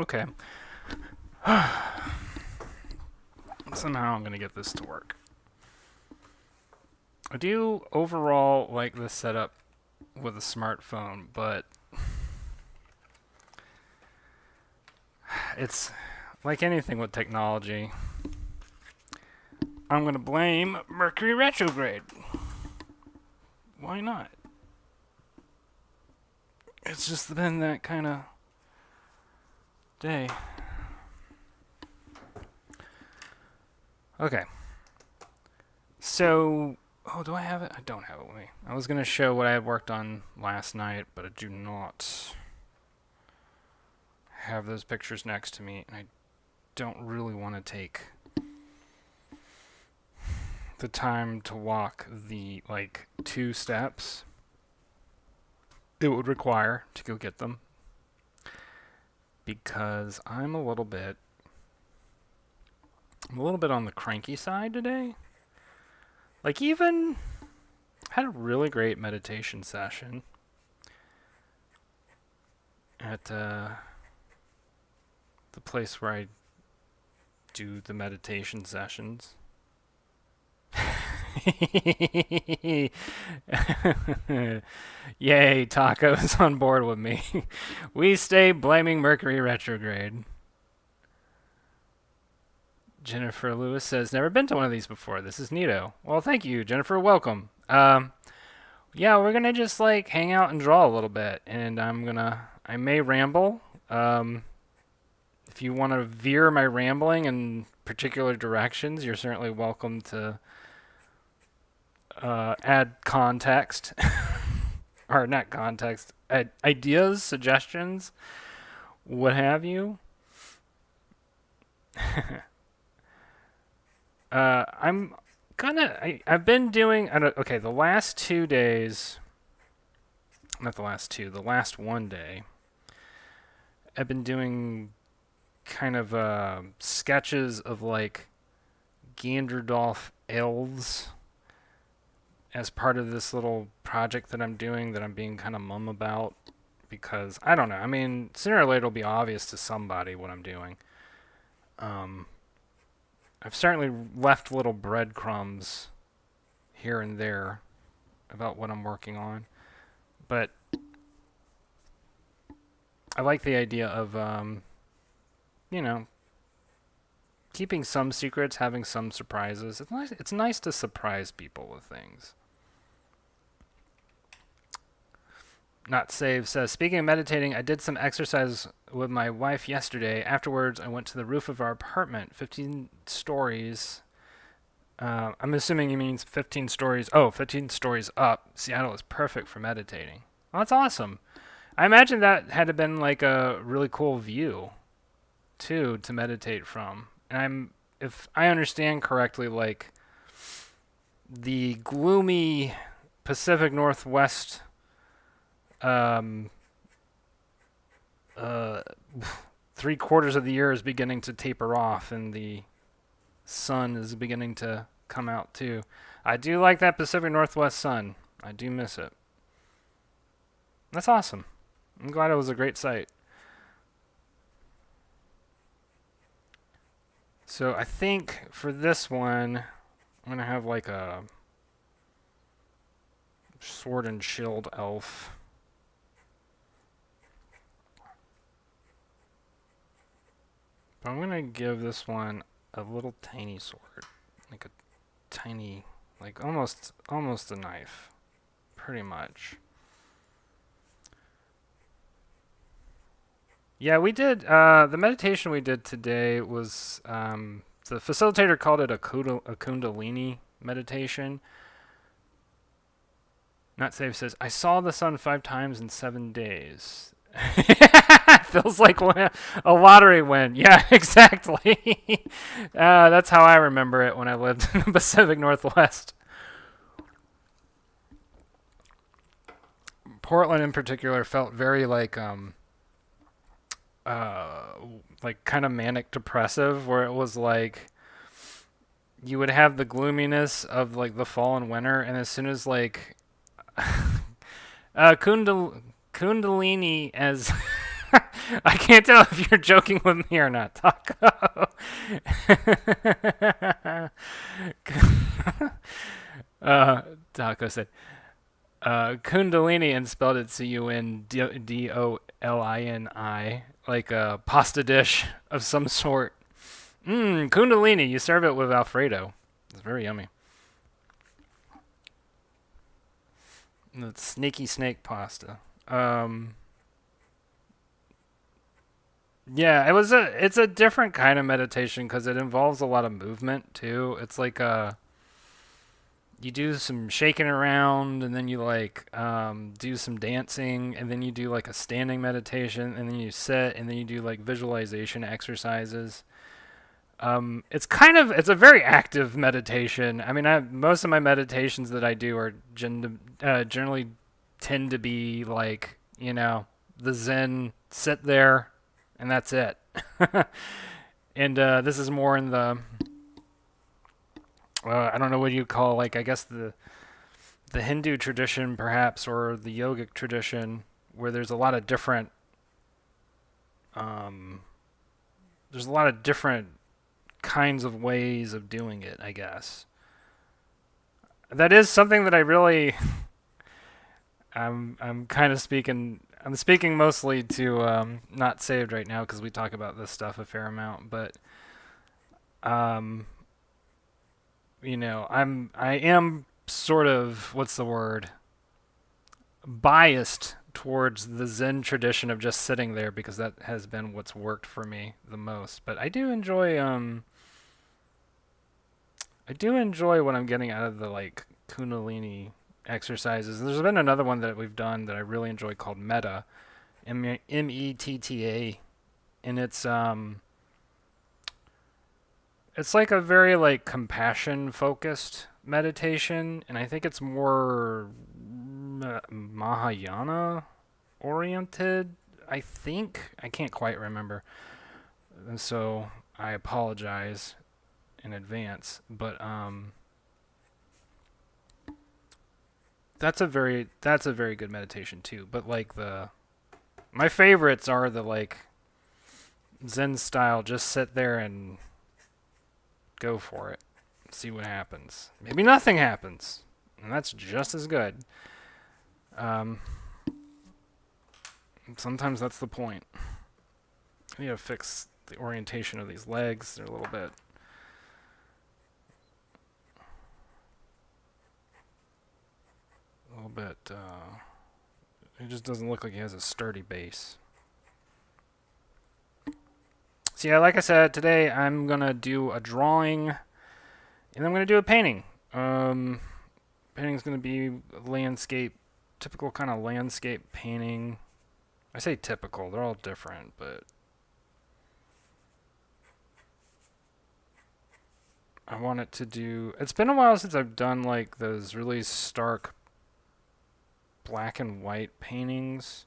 Okay. Somehow I'm gonna get this to work. I do overall like the setup with a smartphone, but it's like anything with technology. I'm gonna blame Mercury retrograde. Why not? It's just been that kind of day. Okay. So, oh, do I have it? I don't have it with me. I was gonna show what I had worked on last night, but I do not have those pictures next to me, and I don't really want to take the time to walk the like 2 steps it would require to go get them because I'm a little bit on the cranky side today. Like even had a really great meditation session at the place where I do the meditation sessions. Yay, Taco's on board with me. We stay blaming Mercury retrograde. Jennifer Lewis says, never been to one of these before. This is neato. Well, thank you, Jennifer. Welcome. Yeah, we're gonna just like hang out and draw a little bit, and I may ramble. If you want to veer my rambling in particular directions, you're certainly welcome to add context, or not context, ideas, suggestions, what have you. I'm I've been doing, okay, the last 2 days, not the last two, the last one day, I've been doing kind of sketches of like Ganderdorf elves as part of this little project that I'm doing that I'm being kind of mum about because I don't know. I mean, sooner or later it'll be obvious to somebody what I'm doing. Um, I've certainly left little breadcrumbs here and there about what I'm working on, but I like the idea of you know, keeping some secrets, having some surprises. It's nice to surprise people with things. Not Save says, speaking of meditating, I did some exercise with my wife yesterday. Afterwards, I went to the roof of our apartment, 15 stories. I'm assuming he means 15 stories. Oh, 15 stories up. Seattle is perfect for meditating. Well, that's awesome. I imagine that had been like a really cool view, too, to meditate from. And if I understand correctly, like the gloomy Pacific Northwest um, uh, 3/4 of the year is beginning to taper off, and the sun is beginning to come out too. I do like that Pacific Northwest sun. I do miss it. That's awesome. I'm glad it was a great sight. So I think for this one, I'm gonna have like a sword and shield elf. But I'm gonna give this one a little tiny sword, like a tiny, like almost a knife, pretty much. Yeah, we did. The meditation we did today was the facilitator called it a Kundalini meditation. Not Safe says, I saw the sun 5 times in 7 days. Feels like a lottery win. Yeah, exactly. That's how I remember it when I lived in the Pacific Northwest. Portland, in particular, felt very uh, like kind of manic depressive, where it was like you would have the gloominess of like the fall and winter, and as soon as like Kundalini as I can't tell if you're joking with me or not, Taco. uh, Taco said, Kundalini and spelled it Cundolini, like a pasta dish of some sort. Kundalini. You serve it with Alfredo. It's very yummy. The snaky snake pasta. Yeah, it's a different kind of meditation because it involves a lot of movement too. It's like you do some shaking around and then you like do some dancing and then you do like a standing meditation and then you sit and then you do like visualization exercises. It's a very active meditation. I mean, most of my meditations that I do are generally tend to be like, the Zen sit there and that's it. And this is more in the I don't know what you call, like, I guess the Hindu tradition perhaps, or the yogic tradition, where there's a lot of different kinds of ways of doing it, I guess. That is something that I really I'm kind of speaking mostly to not saved right now because we talk about this stuff a fair amount, but um I am sort of, what's the word, biased towards the Zen tradition of just sitting there because that has been what's worked for me the most. But I do enjoy what I'm getting out of the like Kundalini exercises. And there's been another one that we've done that I really enjoy called Metta, Metta, and it's like a very like compassion focused meditation, and I think it's more Mahayana oriented. I think I can't quite remember, and so I apologize in advance. But that's a very good meditation too. But like my favorites are the like Zen style. Just sit there and go for it. See what happens. Maybe nothing happens, and that's just as good. Um, Sometimes that's the point. I need to fix the orientation of these legs. They're a little bit. It just doesn't look like he has a sturdy base. So yeah, like I said, today I'm gonna do a drawing, and I'm gonna do a painting. Painting's gonna be landscape, typical kind of landscape painting. I say typical; they're all different, but I want it to do. It's been a while since I've done like those really stark black and white paintings.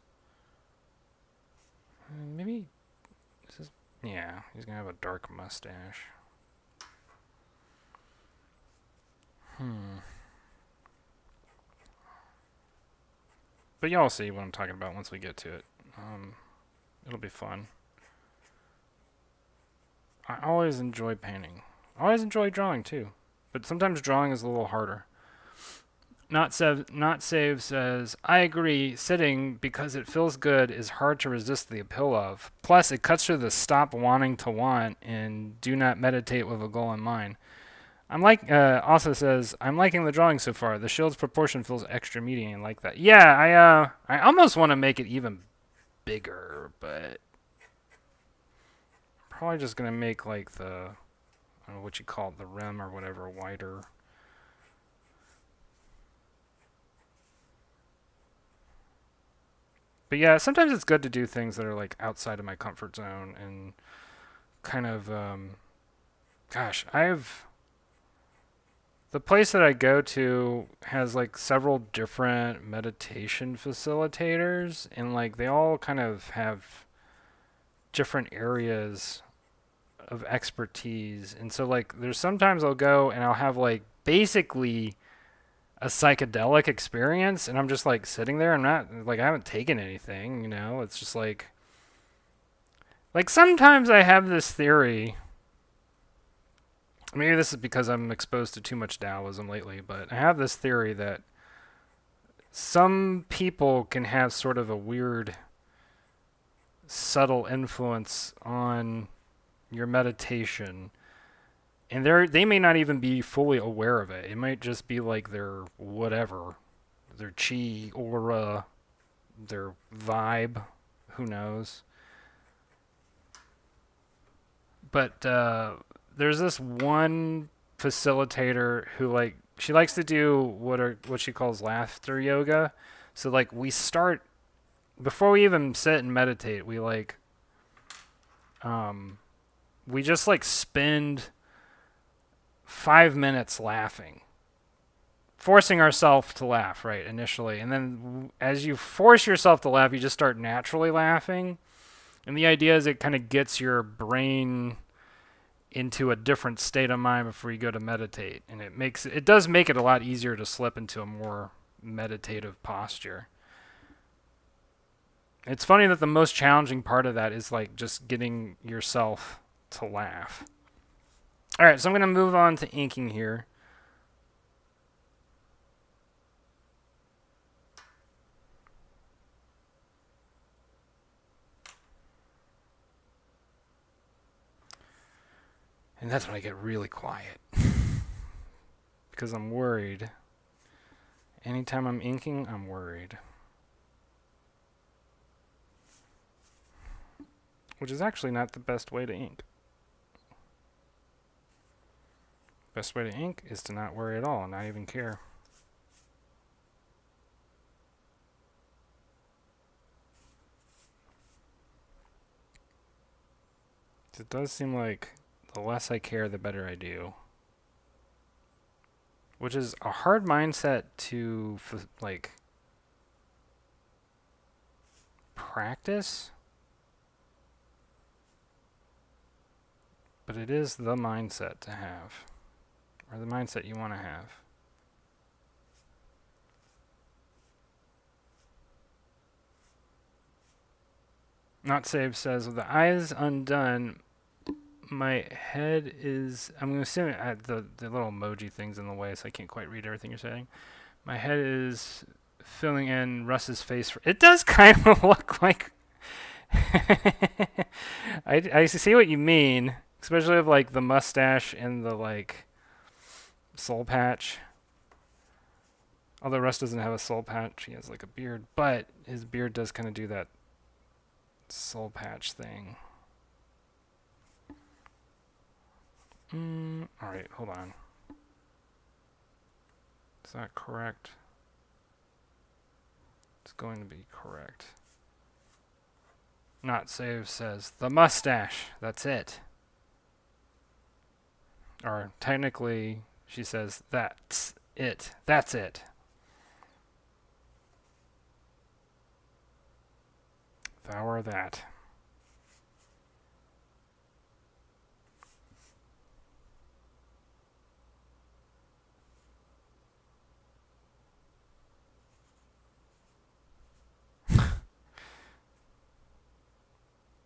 Maybe this is. Yeah, he's gonna have a dark mustache. But y'all see what I'm talking about once we get to it. It'll be fun. I always enjoy painting. I always enjoy drawing too, but sometimes drawing is a little harder. Not Save says, I agree, sitting, because it feels good, is hard to resist the appeal of. Plus, it cuts through the stop wanting to want and do not meditate with a goal in mind. Also says, I'm liking the drawing so far. The shield's proportion feels extra meaty and like that. Yeah, I almost want to make it even bigger, but probably just going to make like I don't know what you call it, the rim or whatever, wider. But yeah, sometimes it's good to do things that are like outside of my comfort zone and kind of, gosh, the place that I go to has like several different meditation facilitators, and like they all kind of have different areas of expertise. And so like there's sometimes I'll go and I'll have like basically a psychedelic experience, and I'm just like sitting there. I'm not like, I haven't taken anything, it's just like Like sometimes I have this theory. Maybe this is because I'm exposed to too much Taoism lately, but I have this theory that some people can have sort of a weird, subtle influence on your meditation, and they may not even be fully aware of it. It might just be like their whatever, their chi, aura, their vibe, who knows. But there's this one facilitator who like she likes to do what she calls laughter yoga. So like we start before we even sit and meditate, um we just like spend 5 minutes laughing, forcing ourselves to laugh, right, initially. And then as you force yourself to laugh, you just start naturally laughing. And the idea is it kind of gets your brain into a different state of mind before you go to meditate. And it does make it a lot easier to slip into a more meditative posture. It's funny that the most challenging part of that is like just getting yourself to laugh. All right, so I'm going to move on to inking here. And that's when I get really quiet. Because I'm worried. Anytime I'm inking, I'm worried. Which is actually not the best way to ink. Best way to ink is to not worry at all and not even care. It does seem like the less I care, the better I do. Which is a hard mindset to, like, practice. But it is the mindset to have. Or the mindset you want to have. Not Saved says, with the eyes undone, my head is... I'm going to assume the little emoji thing's in the way, so I can't quite read everything you're saying. My head is filling in Russ's face. It does kind of look like... I see what you mean. Especially with, like, the mustache and the, like, soul patch. Although Russ doesn't have a soul patch. He has, like, a beard. But his beard does kind of do that soul patch thing. Alright, hold on. Is that correct? It's going to be correct. Not Save says, the mustache. That's it. Or technically, she says, that's it. That's it. Thou art that.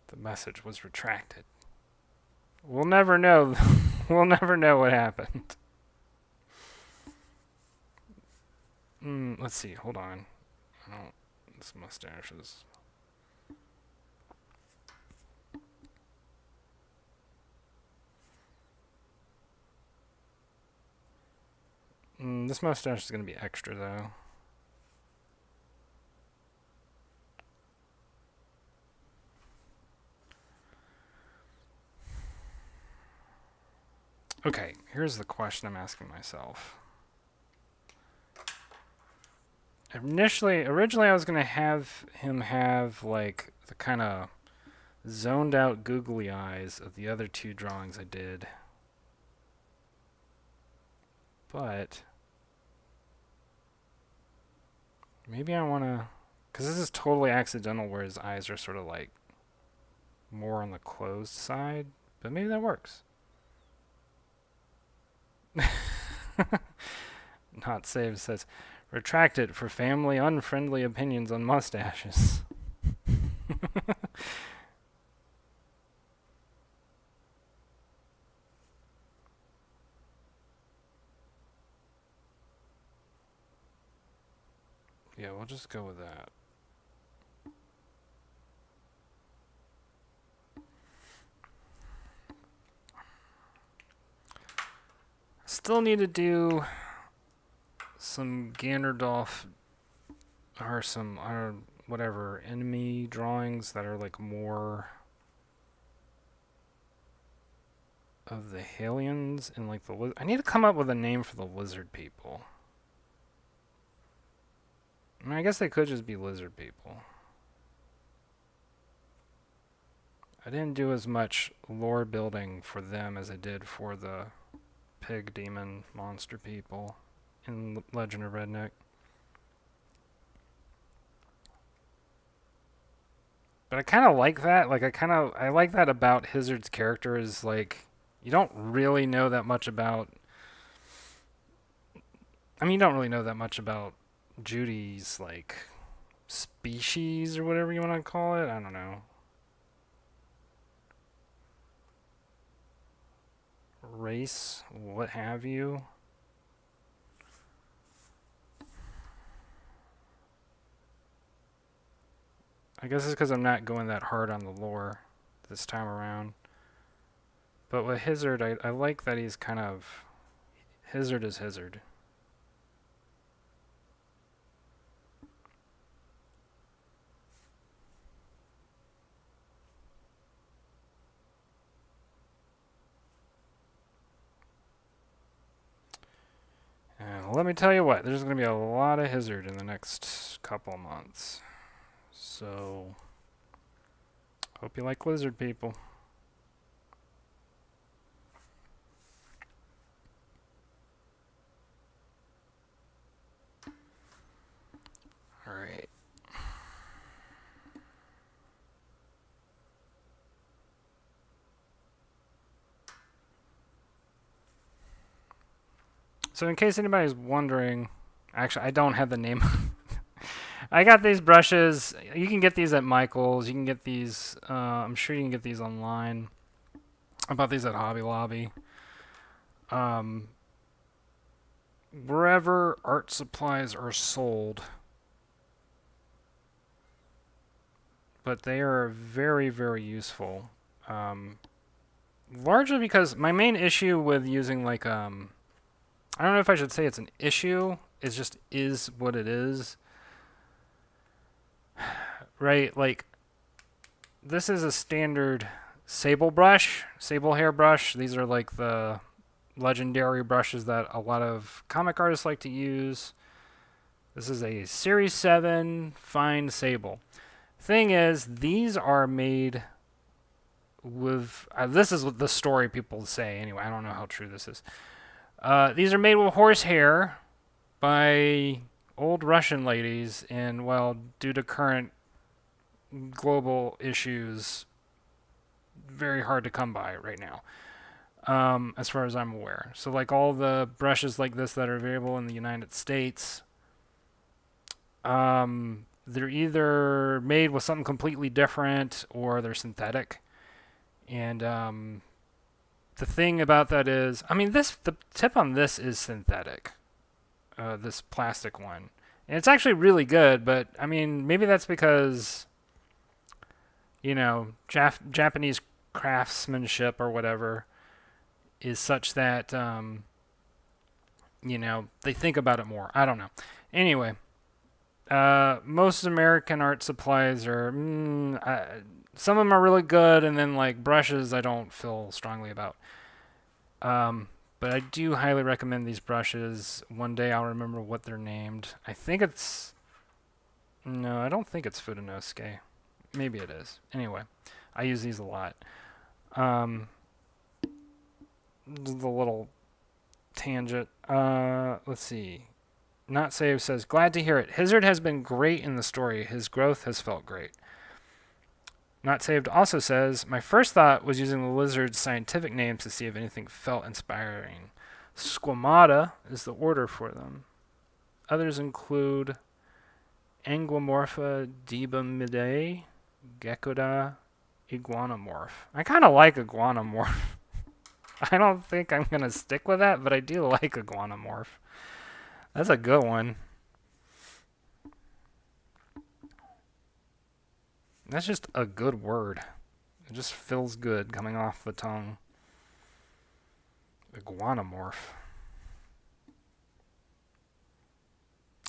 The message was retracted. We'll never know. We'll never know what happened. Let's see. Hold on. Oh, this mustache is... this mustache is going to be extra, though. Okay, here's the question I'm asking myself. Originally I was going to have him have, like, the kind of zoned out googly eyes of the other two drawings I did. But maybe I want to... Because this is totally accidental where his eyes are sort of, like, more on the closed side. But maybe that works. Not Saved says, retract it for family unfriendly opinions on mustaches. Yeah, we'll just go with that. Still need to do some Ganondorf or some whatever enemy drawings that are like more of the Hellions and like the I need to come up with a name for the lizard people. I mean, I guess they could just be lizard people. I didn't do as much lore building for them as I did for the pig demon monster people in Legend of Redneck. But I kind of like that. Like I like that about Hizzard's character is like you don't really know that much about. I mean, you don't really know that much about Judy's like species or whatever you want to call it. I don't know. Race, what have you. I guess it's because I'm not going that hard on the lore this time around. But with Hizzard, I like that he's kind of... Hizzard is Hizzard. And let me tell you what, there's going to be a lot of Hizzard in the next couple months. So, hope you like lizard people. Alright. So in case anybody's wondering, actually I don't have the name. I got these brushes. You can get these at Michael's. You can get these, I'm sure you can get these online. I bought these at Hobby Lobby. Wherever art supplies are sold. But they are very, very useful. Largely because my main issue with using like, I don't know if I should say it's an issue. It just is what it is. Right, like, this is a standard sable brush, sable hair brush. These are like the legendary brushes that a lot of comic artists like to use. This is a Series 7 fine sable. Thing is, these are made with... this is what the story people say anyway. I don't know how true this is. These are made with horsehair by old Russian ladies, and, well, due to current global issues, very hard to come by right now, as far as I'm aware. So, like, all the brushes like this that are available in the United States, they're either made with something completely different or they're synthetic. And the thing about that is, I mean, the tip on this is synthetic, this plastic one. And it's actually really good, but, I mean, maybe that's because, you know, Japanese craftsmanship or whatever is such that, you know, they think about it more. I don't know. Anyway, most American art supplies are, some of them are really good, and then like brushes I don't feel strongly about. But I do highly recommend these brushes. One day I'll remember what they're named. I think it's... No, I don't think it's Fudenosuke. Maybe it is. Anyway, I use these a lot. The little tangent. Let's see. Not Save says, glad to hear it. Hizzard has been great in the story. His growth has felt great. Not Saved also says, my first thought was using the lizard's scientific names to see if anything felt inspiring. Squamata is the order for them. Others include Anguimorpha debamidae, Geckoda, Iguanamorph. I kind of like Iguanamorph. I don't think I'm going to stick with that, but I do like Iguanamorph. That's a good one. That's just a good word. It just feels good coming off the tongue. Iguanamorph.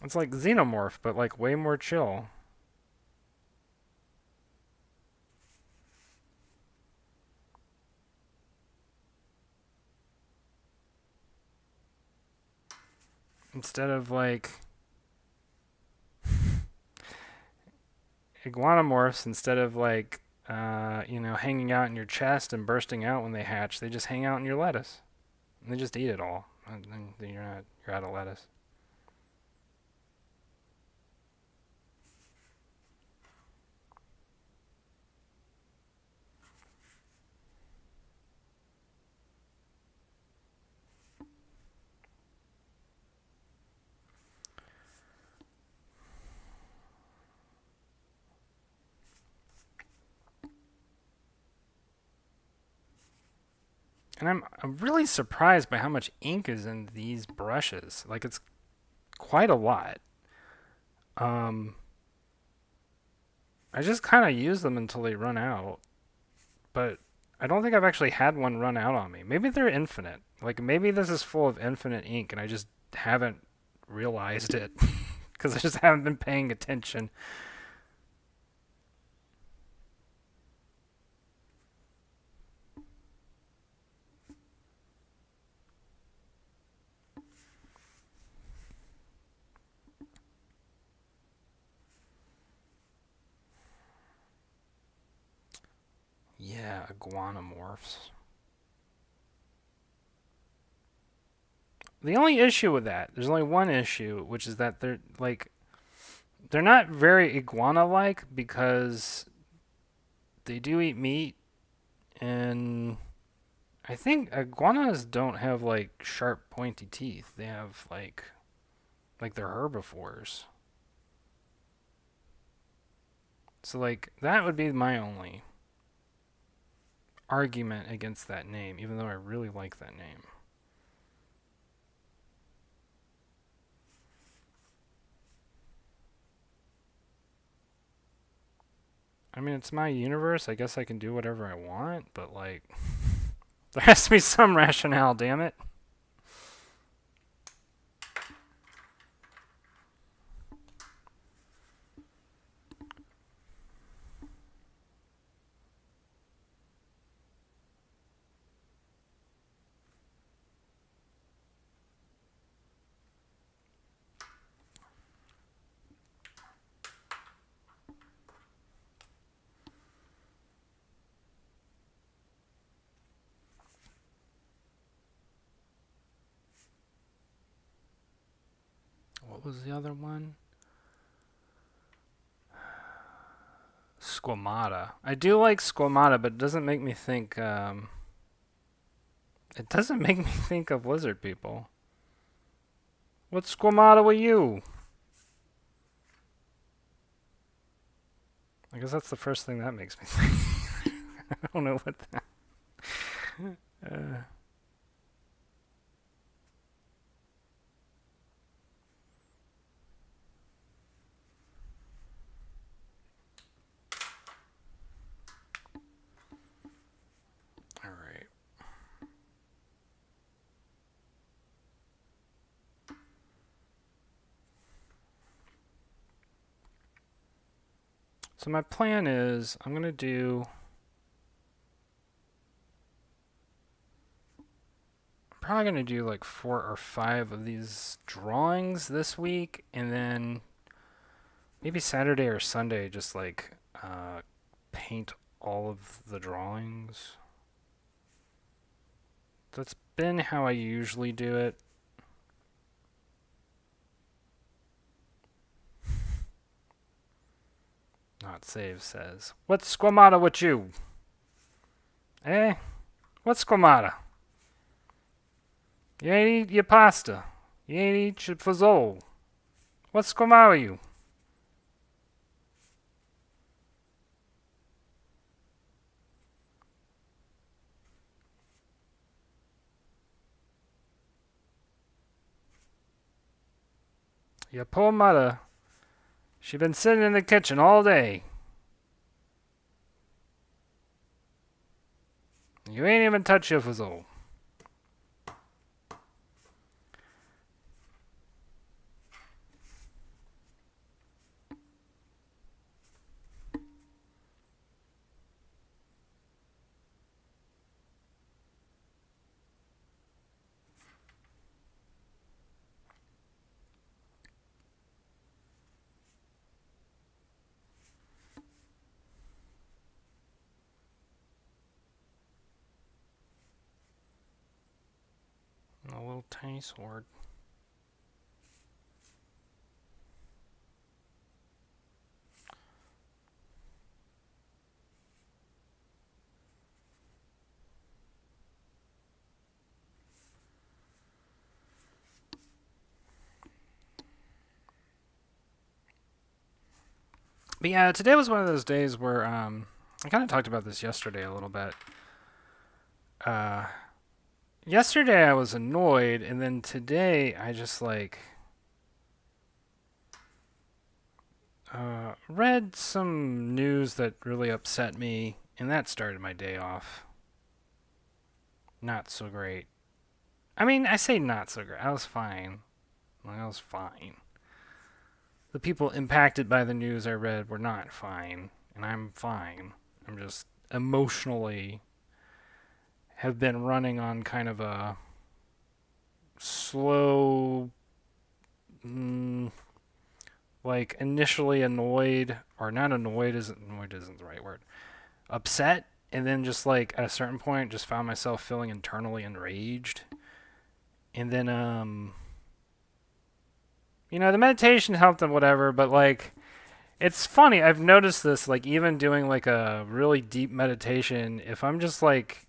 It's like xenomorph, but like way more chill. Instead of like iguanamorphs, instead of like hanging out in your chest and bursting out when they hatch, they just hang out in your lettuce. And they just eat it all. And then you're out of lettuce. And I'm really surprised by how much ink is in these brushes. Like it's quite a lot. Um, I just kind of use them until they run out. But I don't think I've actually had one run out on me. Maybe they're infinite. Like maybe this is full of infinite ink and I just haven't realized it because I just haven't been paying attention. Yeah, iguanamorphs. The only issue with that, there's only one issue, which is that they're not very iguana-like because they do eat meat, and I think iguanas don't have like sharp, pointy teeth. They have like they're herbivores. So like that would be my only argument against that name, even though I really like that name. I mean, it's my universe. I guess I can do whatever I want, but like, there has to be some rationale, damn it. What was the other one? Squamata. I do like Squamata, but it doesn't make me think. It doesn't make me think of lizard people. What's Squamata with you? I guess that's the first thing that makes me think. I don't know what that. Uh, all right. So my plan is I'm gonna do. I'm probably gonna do like 4 or 5 of these drawings this week, and then maybe Saturday or Sunday just like paint all of the drawings. That's been how I usually do it. Not save says, "What's Squamata with you?" Eh? What's Squamata? You ain't eat your pasta. You ain't eat your fazole. What's Squamata with you? Your poor mother. She been sitting in the kitchen all day. You ain't even touched your fizzle. A little tiny sword. But yeah, today was one of those days where I kind of talked about this yesterday a little bit. Uh, Yesterday I was annoyed, and then today I just like read some news that really upset me, and that started my day off not so great. I mean, I say not so great. I was fine. I was fine. The people impacted by the news I read were not fine, and I'm fine. I'm just emotionally have been running on kind of a slow, like initially annoyed, or not annoyed isn't the right word, upset, and then just like at a certain point just found myself feeling internally enraged. And then the meditation helped and whatever, but like it's funny, I've noticed this, like even doing like a really deep meditation, if I'm just like,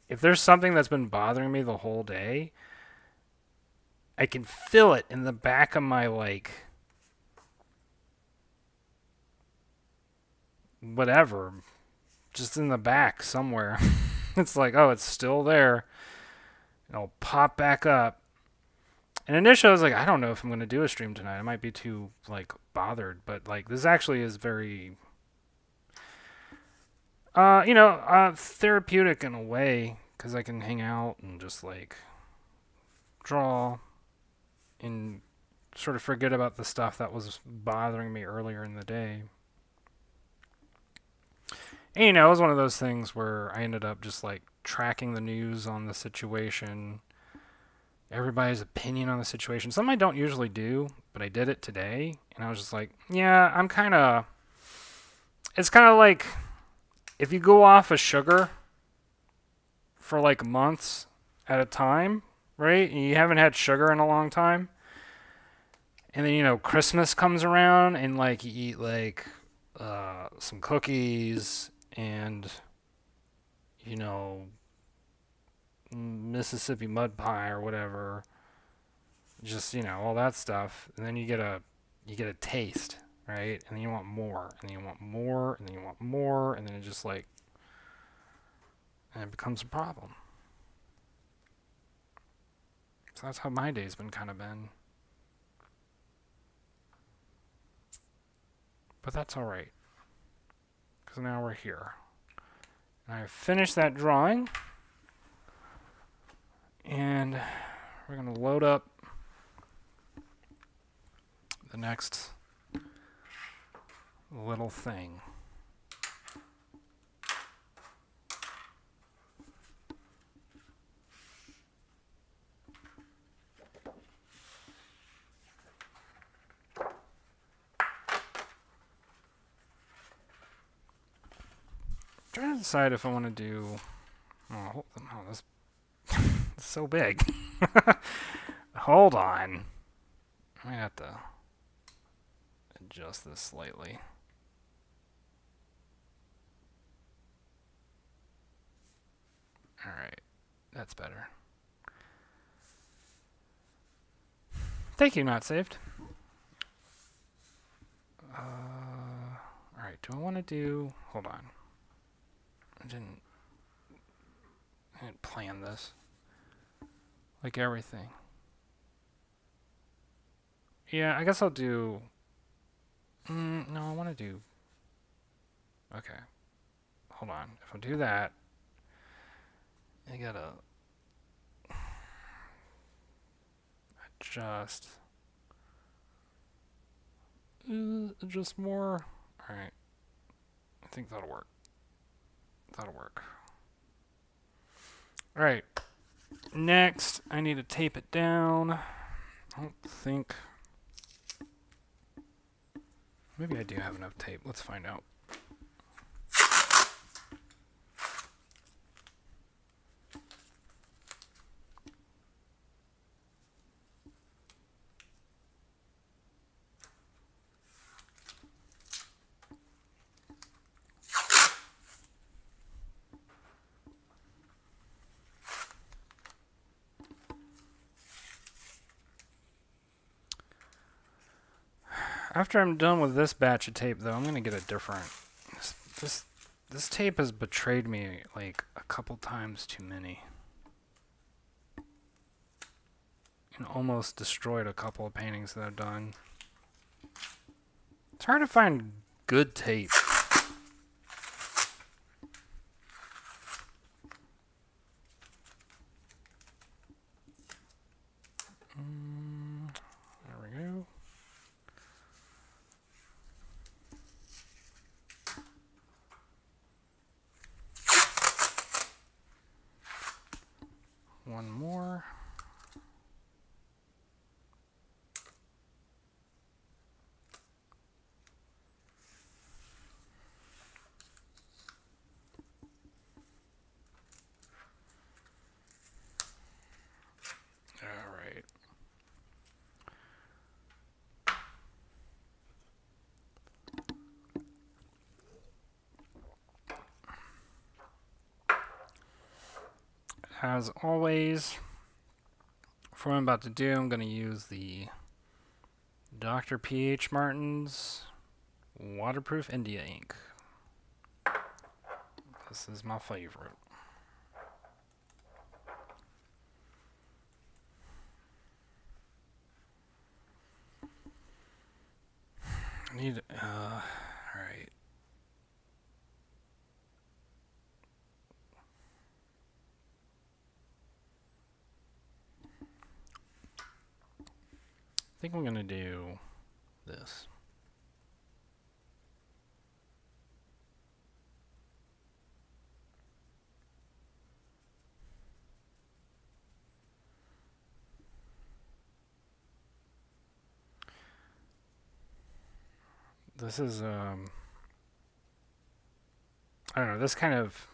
if there's something that's been bothering me the whole day, I can feel it in the back of my like whatever, just in the back somewhere. It's like, oh, it's still there. It'll pop back up. And initially I was like, I don't know if I'm going to do a stream tonight. I might be too like bothered, but like this actually is very therapeutic in a way, cuz I can hang out and just like draw and sort of forget about the stuff that was bothering me earlier in the day. And it was one of those things where I ended up just like tracking the news on the situation, everybody's opinion on the situation. Something I don't usually do, but I did it today, and I was just like, yeah, it's kind of like if you go off of sugar for like months at a time, right? And you haven't had sugar in a long time. And then, Christmas comes around and like you eat like some cookies and, you know, Mississippi mud pie or whatever, just all that stuff, and then you get a taste, right? And then you want more, and then you want more, and then you want more, and then it just like, and it becomes a problem. So that's how my day's been kind of been, but that's all right, because now we're here, and I finished that drawing, and we're gonna load up the next little thing. I'm trying to decide if I want to do. Oh, this is so big. Hold on. I might have to adjust this slightly. Alright, that's better. Thank you, not saved. Alright, do I want to do... Hold on. I didn't plan this. Like everything. Yeah, I guess I'll do... no, I want to do... Okay. Hold on. If I do that... I gotta adjust. Adjust more. Alright. I think that'll work. That'll work. Alright. Next, I need to tape it down. I don't think. Maybe I do have enough tape. Let's find out. After I'm done with this batch of tape, though, I'm gonna get a different. This tape has betrayed me like a couple times too many, and almost destroyed a couple of paintings that I've done. It's hard to find good tape. There we go. One more. All right. As always, for what I'm about to do, I'm going to use the Dr. P.H. Martin's Waterproof India ink. This is my favorite. I need, alright. I think I'm going to do this. This is, I don't know, this kind of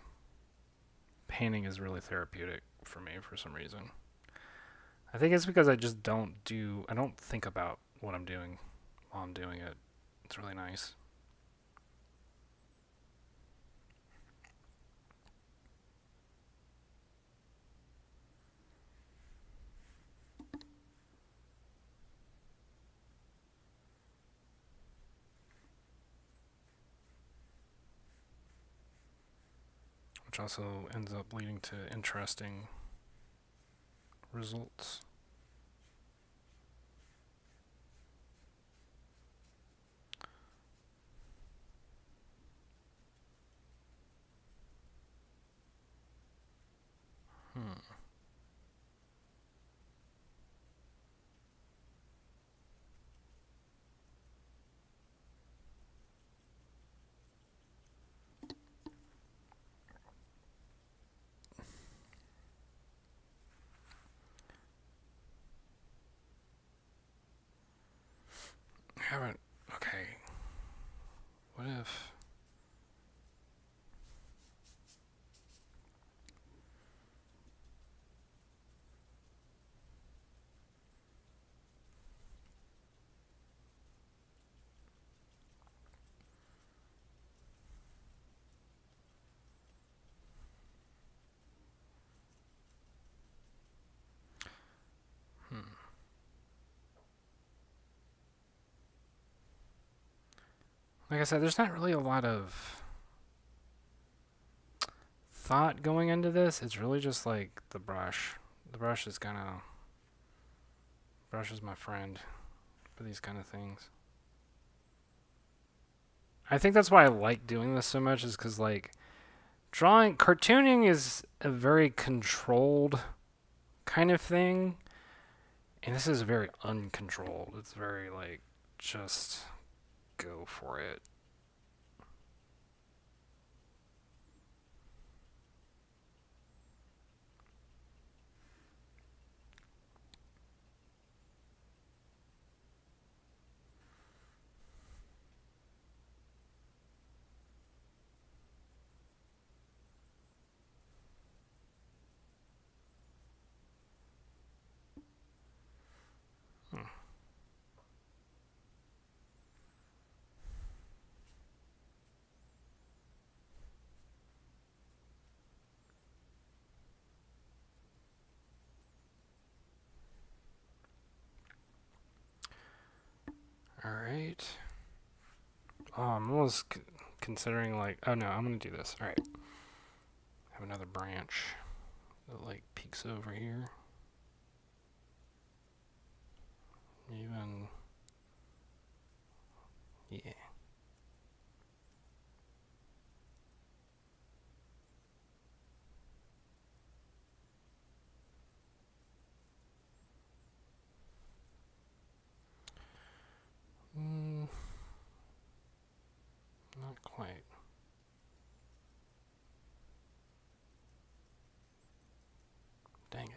painting is really therapeutic for me for some reason. I think it's because I don't think about what I'm doing while I'm doing it. It's really nice. Which also ends up leading to interesting results. I haven't. Okay. What if. Like I said, there's not really a lot of thought going into this. It's really just like the brush. The brush is kind of. Brush is my friend for these kind of things. I think that's why I like doing this so much, is because, like, cartooning is a very controlled kind of thing, and this is very uncontrolled. It's very like, just go for it. All right. Oh, I'm almost considering like, oh no, I'm gonna do this. All right. Have another branch that like peeks over here. Even, yeah. Not quite. Dang it.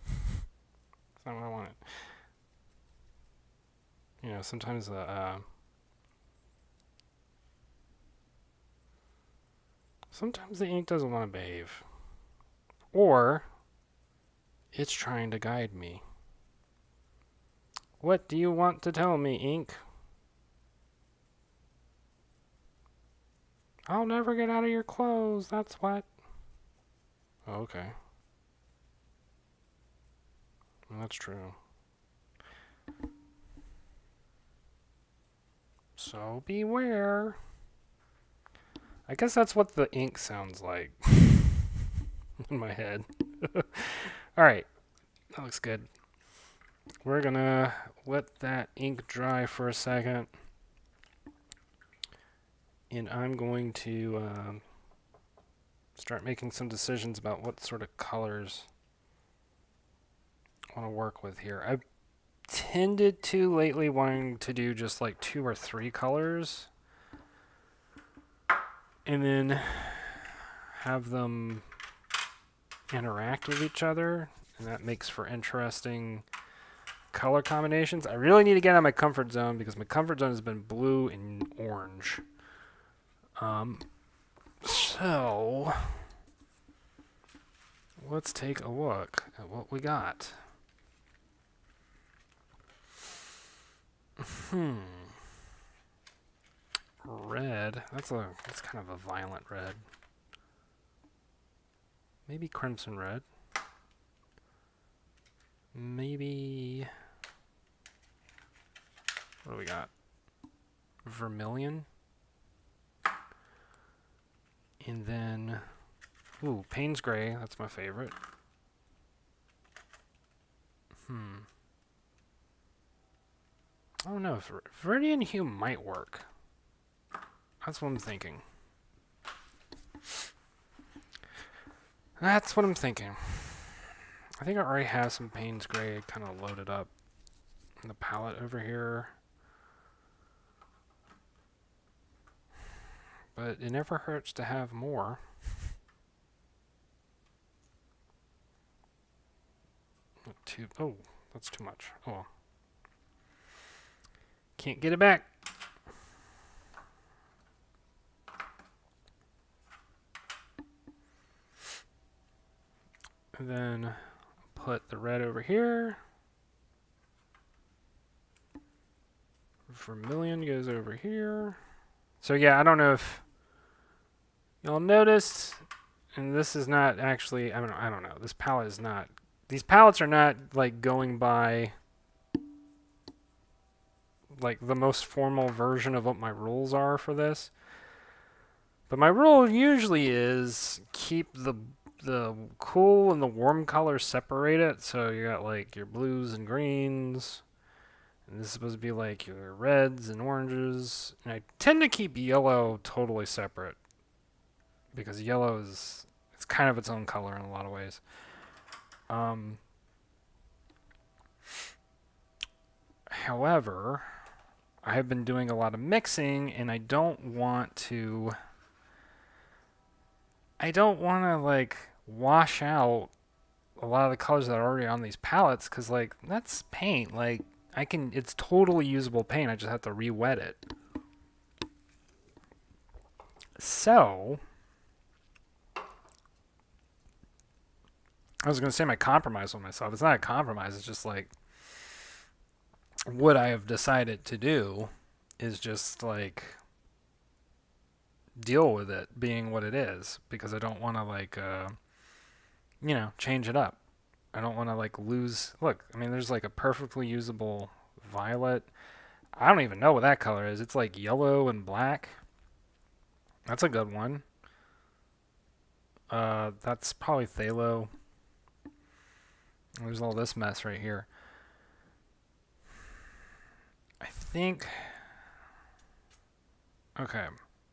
That's not what I wanted. You know, sometimes sometimes the ink doesn't want to behave. Or it's trying to guide me. What do you want to tell me, ink? I'll never get out of your clothes, that's what. Oh, okay. Well, that's true. So beware. I guess that's what the ink sounds like in my head. Alright, that looks good. We're gonna let that ink dry for a second. And I'm going to start making some decisions about what sort of colors I want to work with here. I've tended to lately wanting to do just like 2 or 3 colors and then have them interact with each other, and that makes for interesting color combinations. I really need to get out of my comfort zone because my comfort zone has been blue and orange. So let's take a look at what we got. Red. That's kind of a violent red. Maybe crimson red. Maybe. What do we got? Vermilion. And then, ooh, Payne's Gray. That's my favorite. I don't know if Viridian Hue might work. That's what I'm thinking. That's what I'm thinking. I think I already have some Payne's Gray kind of loaded up in the palette over here. But it never hurts to have more. Oh, that's too much. Oh well. Can't get it back. And then put the red over here. Vermilion goes over here. So yeah, I don't know if y'all noticed, and this is not actually, I don't know. This palette is not, these palettes are not like going by like the most formal version of what my rules are for this. But my rule usually is keep the cool and the warm colors separated. So you got like your blues and greens, and this is supposed to be like your reds and oranges. And I tend to keep yellow totally separate. because yellow is it's kind of its own color in a lot of ways. However, I have been doing a lot of mixing, and I don't want to like wash out a lot of the colors that are already on these palettes, because like that's paint. Like it's totally usable paint. I just have to re-wet it. So I was gonna say my compromise with myself. It's not a compromise. It's just like what I have decided to do is just like deal with it being what it is, because I don't want to like change it up. I don't want to like lose. Look, I mean, there's like a perfectly usable violet. I don't even know what that color is. It's like yellow and black. That's a good one. That's probably phthalo. There's all this mess right here. I think. Okay.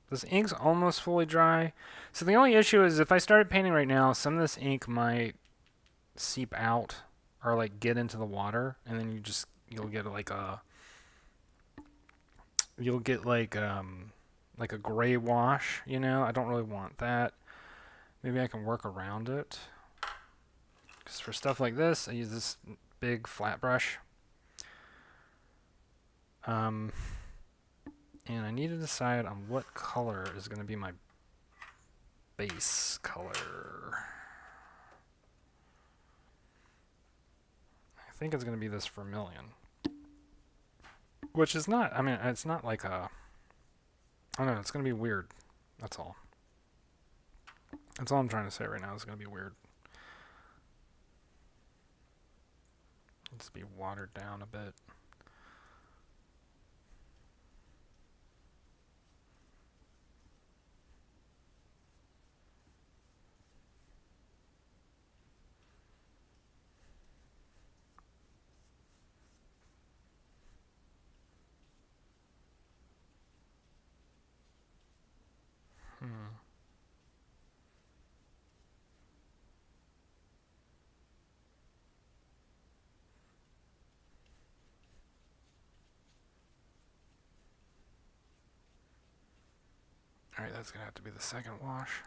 This ink's almost fully dry. So the only issue is if I started painting right now, some of this ink might seep out or like get into the water, and then you'll get like a gray wash, I don't really want that. Maybe I can work around it. Because for stuff like this, I use this big flat brush. And I need to decide on what color is going to be my base color. I think it's going to be this vermilion. Which is not, I mean, it's not like I don't know, it's going to be weird. That's all. That's all I'm trying to say right now. It's going to be weird. Needs to be watered down a bit. Alright, that's going to have to be the second wash.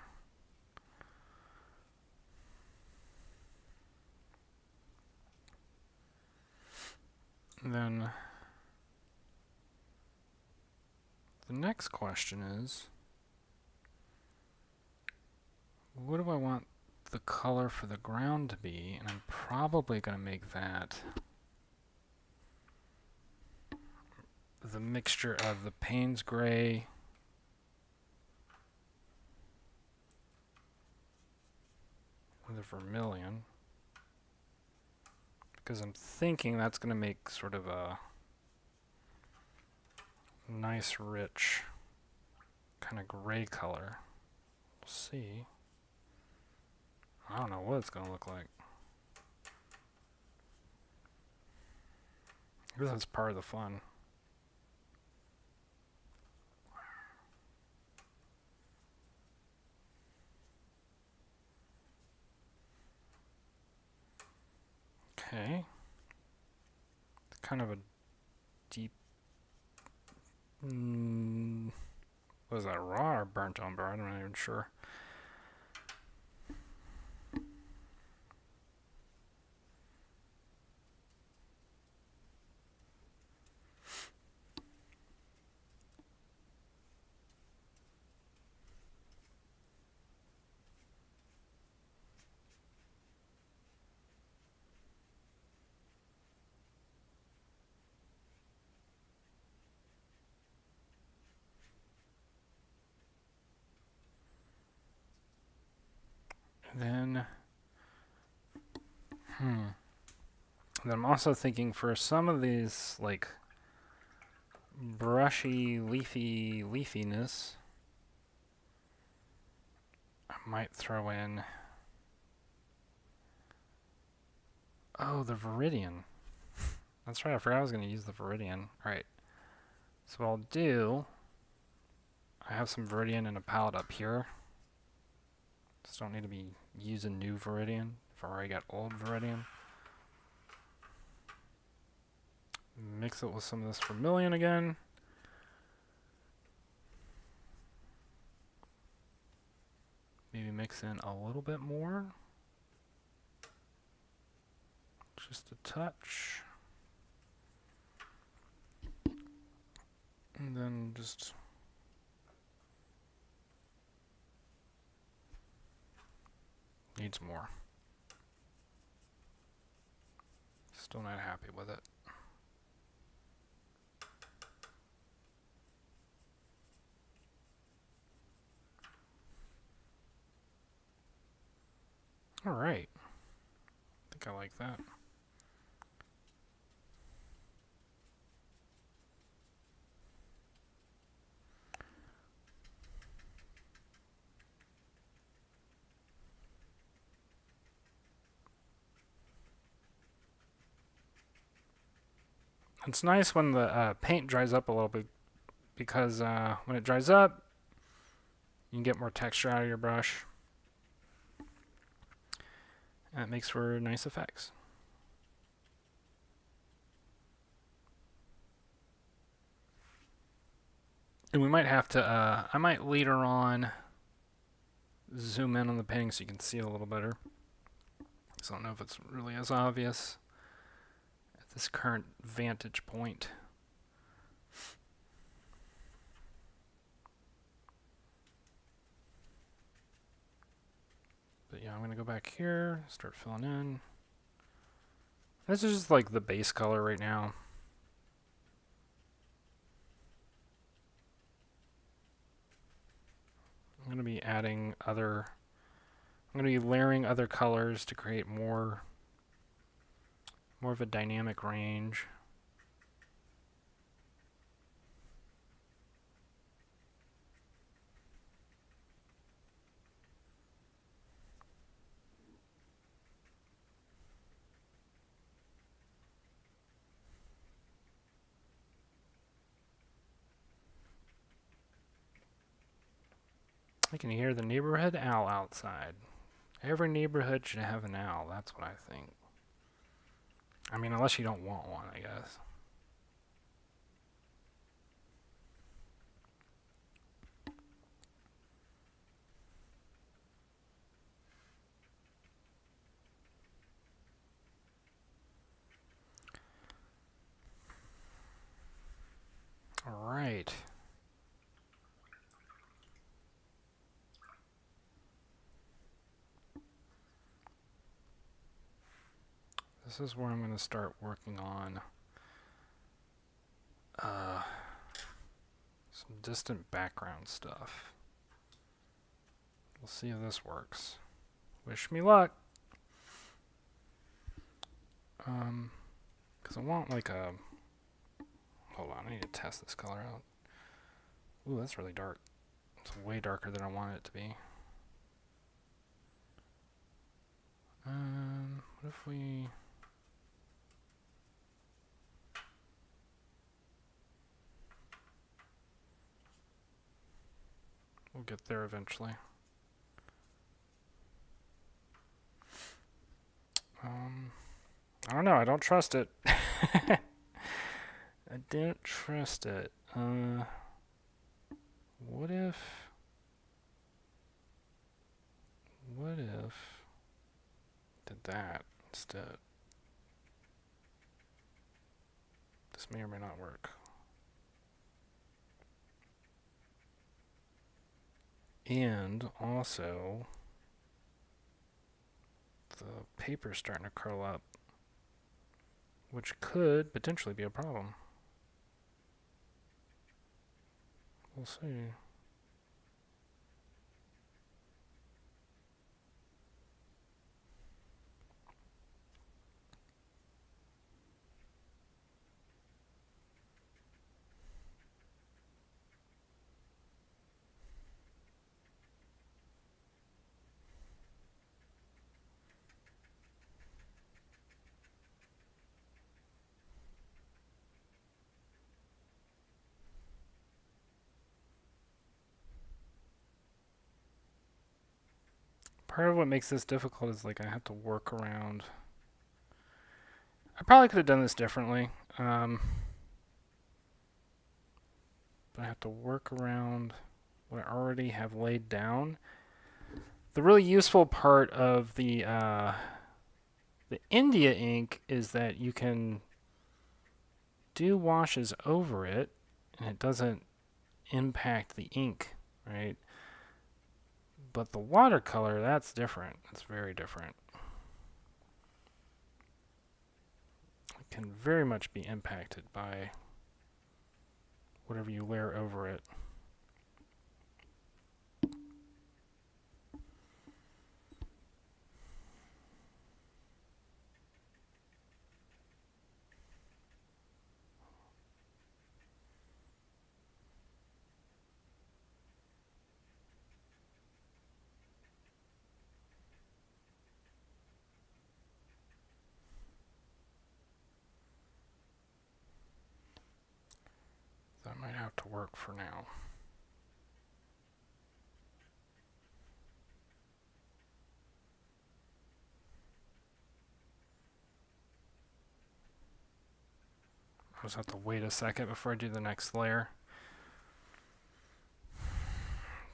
And then the next question is, what do I want the color for the ground to be? And I'm probably going to make that the mixture of the Payne's Gray with the vermilion, because I'm thinking that's going to make sort of a nice, rich kind of gray color. We'll see. I don't know what it's going to look like. I guess that's part of the fun. Okay. It's kind of a deep... was that raw or burnt umber? I'm not even sure. Then I'm also thinking for some of these, like, brushy, leafiness, I might throw in... Oh, the Viridian. That's right, I forgot I was going to use the Viridian. Alright. So what I'll do... I have some Viridian in a palette up here. Just don't need to be using new Viridian if I already got old Viridian. Mix it with some of this Vermilion again. Maybe mix in a little bit more. Just a touch. And then just needs more. Still not happy with it. All right. I think I like that. It's nice when the paint dries up a little bit because when it dries up, you can get more texture out of your brush. And it makes for nice effects. And we might have to, I might later on zoom in on the painting so you can see it a little better. So I don't know if it's really as obvious at this current vantage point. But yeah, I'm going to go back here, start filling in. This is just like the base color right now. I'm going to be adding other, I'm going to be layering other colors to create more of a dynamic range. I can hear the neighborhood owl outside. Every neighborhood should have an owl, that's what I think. I mean, unless you don't want one, I guess. All right. This is where I'm going to start working on some distant background stuff. We'll see if this works. Wish me luck. Because I want like a... Hold on, I need to test this color out. Ooh, that's really dark. It's way darker than I want it to be. What if we... We'll get there eventually. I don't know. I don't trust it. I don't trust it. What if... did that instead? This may or may not work. And also, the paper's starting to curl up, which could potentially be a problem. We'll see. Part of what makes this difficult is like I have to work around. I probably could have done this differently, but I have to work around what I already have laid down. The really useful part of the India ink is that you can do washes over it, and it doesn't impact the ink, right? But the watercolor, that's different. It's very different. It can very much be impacted by whatever you layer over it. That might have to work for now. I just have to wait a second before I do the next layer.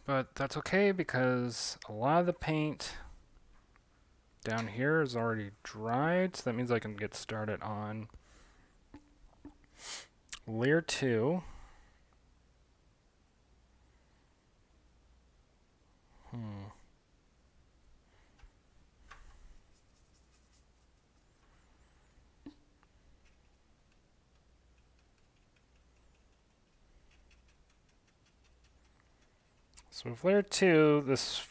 But that's okay because a lot of the paint down here is already dried, so that means I can get started on layer 2. So with layer 2, this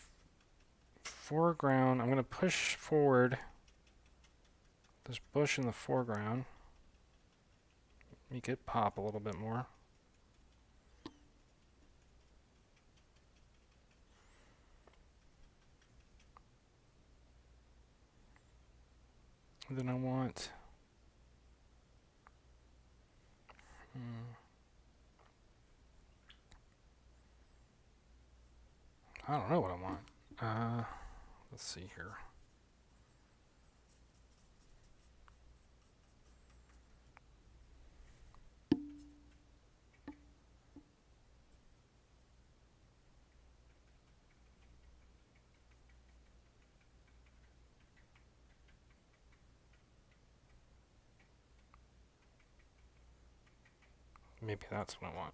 foreground, I'm going to push forward this bush in the foreground. Make it pop a little bit more. And then I want I don't know what I want. Let's see here. Maybe that's what I want.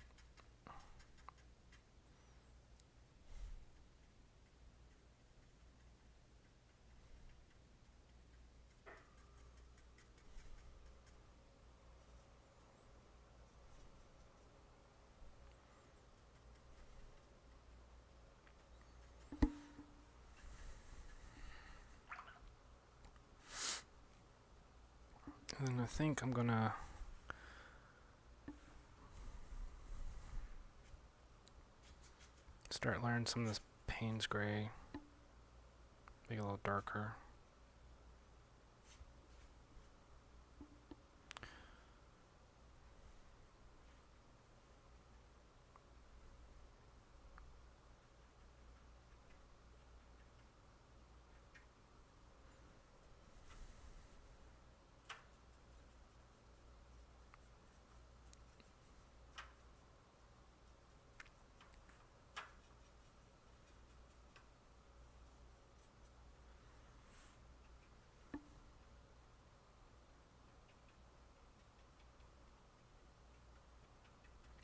And then I think I'm gonna start layering some of this Payne's gray. Make it a little darker.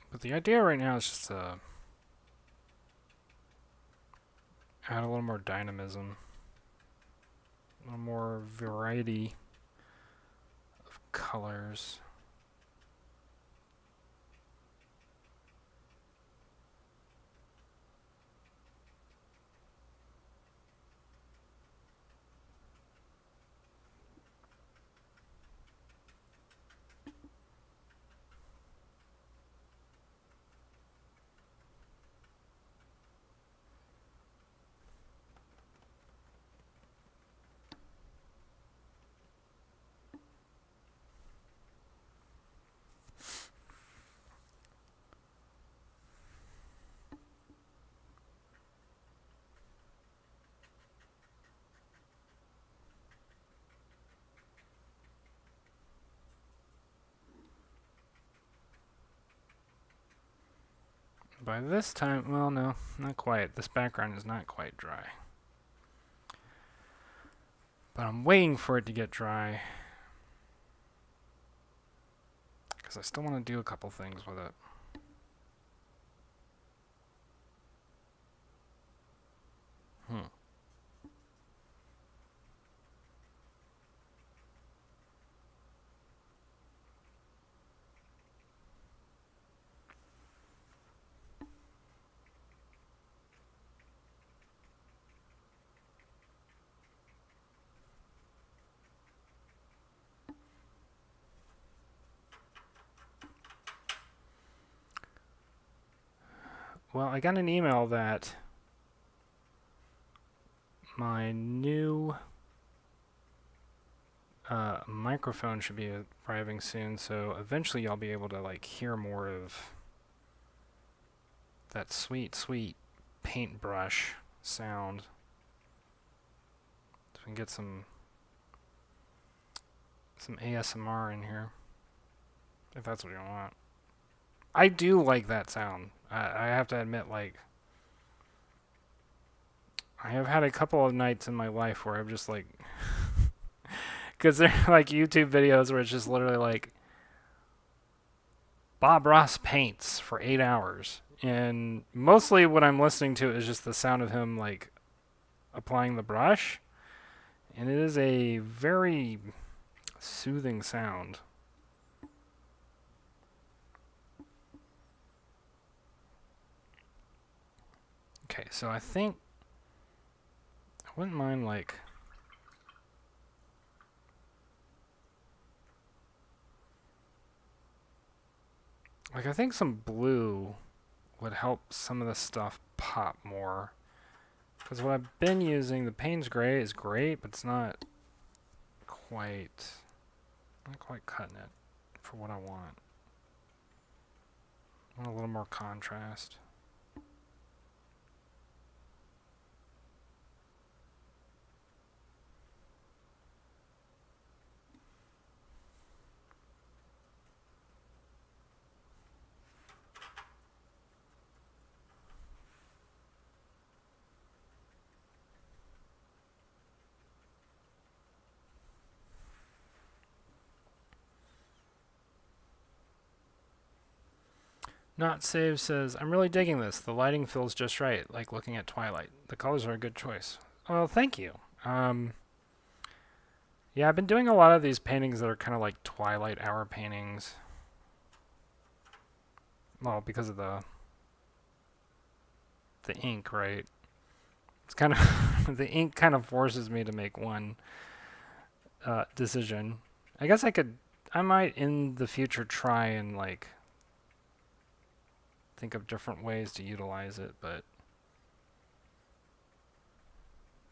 But the idea right now is just to add a little more dynamism, a little more variety of colors. by this time, well, no, not quite. This background is not quite dry. But I'm waiting for it to get dry. Because I still want to do a couple things with it. Well, I got an email that my new microphone should be arriving soon, so eventually y'all be able to like hear more of that sweet, sweet paintbrush sound. So we can get some ASMR in here, if that's what you want. I do like that sound. I have to admit, like, I have had a couple of nights in my life where I'm just like, because they're like YouTube videos where it's just literally like, Bob Ross paints for 8 hours. And mostly what I'm listening to is just the sound of him, like, applying the brush. And it is a very soothing sound. Okay, so I think I wouldn't mind like I think some blue would help some of the stuff pop more. Because what I've been using, the Payne's Gray is great, but it's not quite cutting it for what I want. I want a little more contrast. Not Save says, I'm really digging this. The lighting feels just right, like looking at Twilight. The colors are a good choice. Well, thank you. Yeah, I've been doing a lot of these paintings that are kind of like Twilight hour paintings. Well, because of the ink, right? It's kind of the ink kind of forces me to make one decision. I guess I might in the future try and like think of different ways to utilize it, but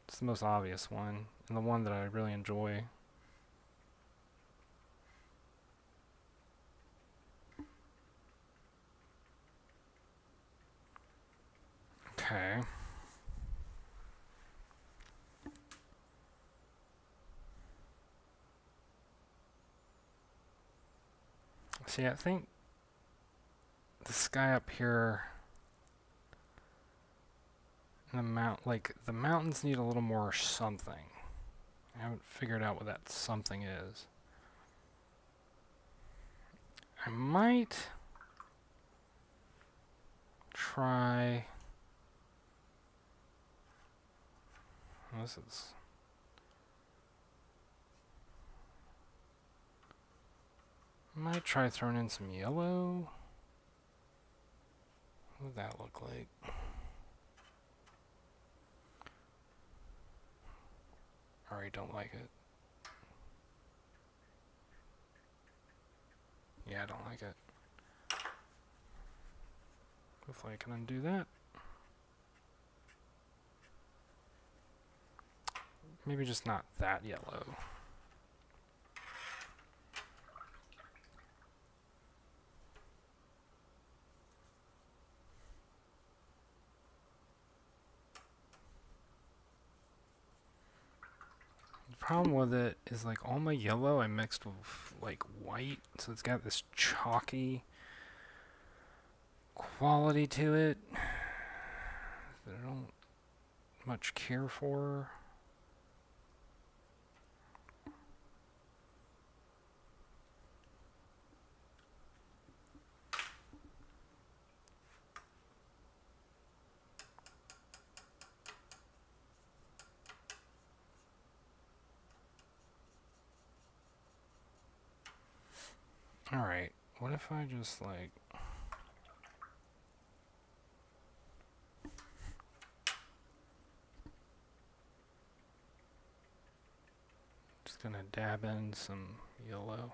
it's the most obvious one and the one that I really enjoy. Okay. See, I think the sky up here, the mountains need a little more something. I haven't figured out what that something is. I might try. This is. I might try throwing in some yellow. What would that look like? I don't like it. Yeah, I don't like it. Hopefully I can undo that. Maybe just not that yellow. The problem with it is like all my yellow I mixed with like white, so it's got this chalky quality to it that I don't much care for. Alright, what if I just like... Just gonna dab in some yellow.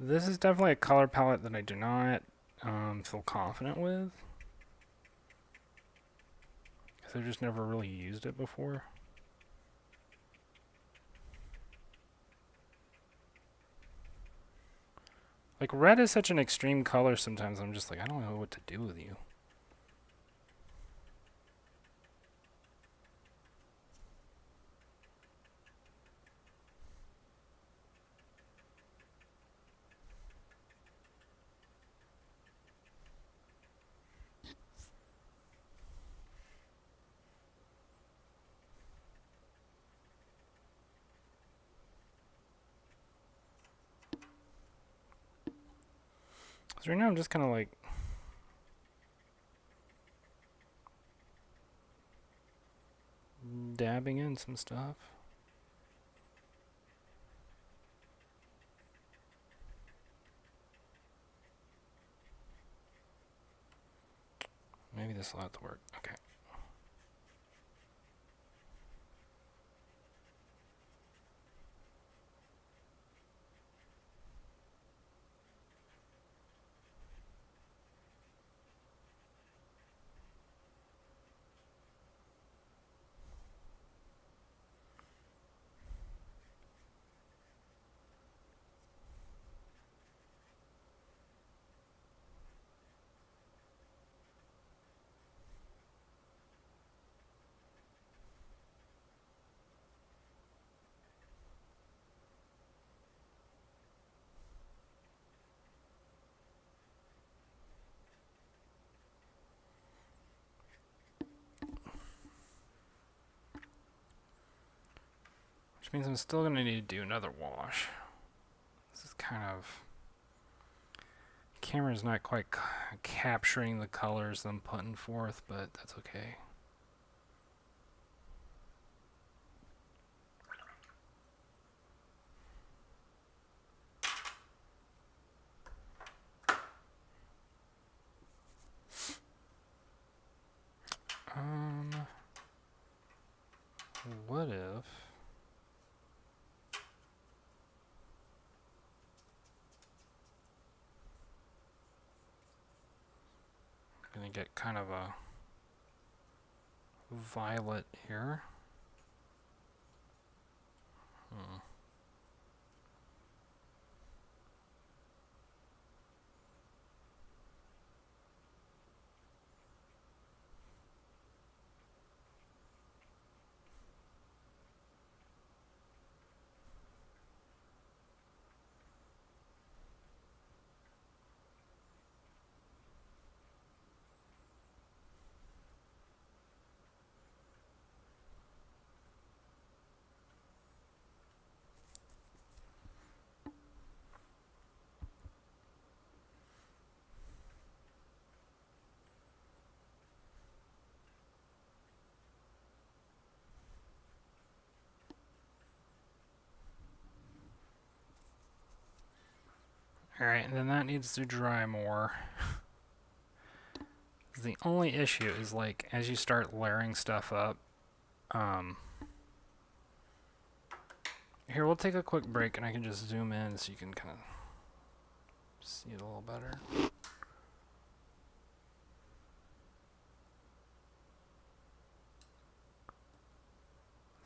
This is definitely a color palette that I do not feel confident with, because I've just never really used it before. Like, red is such an extreme color sometimes, I'm just like, I don't know what to do with you. So right now I'm just kind of like... dabbing in some stuff. Maybe this will have to work. Okay. Which means I'm still going to need to do another wash. This is kind of... camera's not quite capturing the colors I'm putting forth, but that's okay. What if... I'm gonna get kind of a violet here. Alright, and then that needs to dry more. The only issue is, like, as you start layering stuff up, Here, we'll take a quick break and I can just zoom in so you can kind of see it a little better.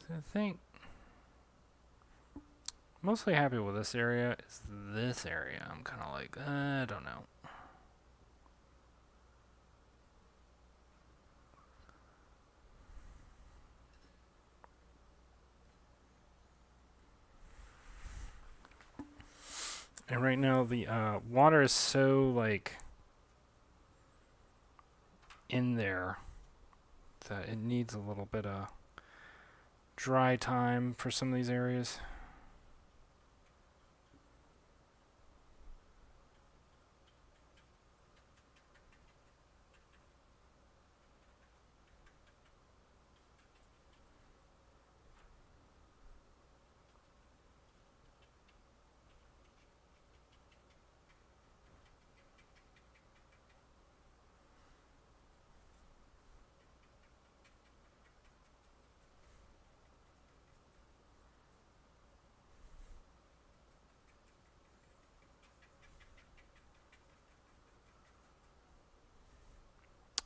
So I think mostly happy with this area. Is this area? I'm kind of like, I don't know. And right now the water is so like in there that it needs a little bit of dry time for some of these areas.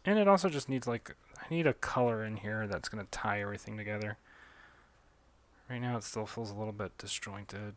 And it also just needs like, I need a color in here that's going to tie everything together. Right now it still feels a little bit disjointed.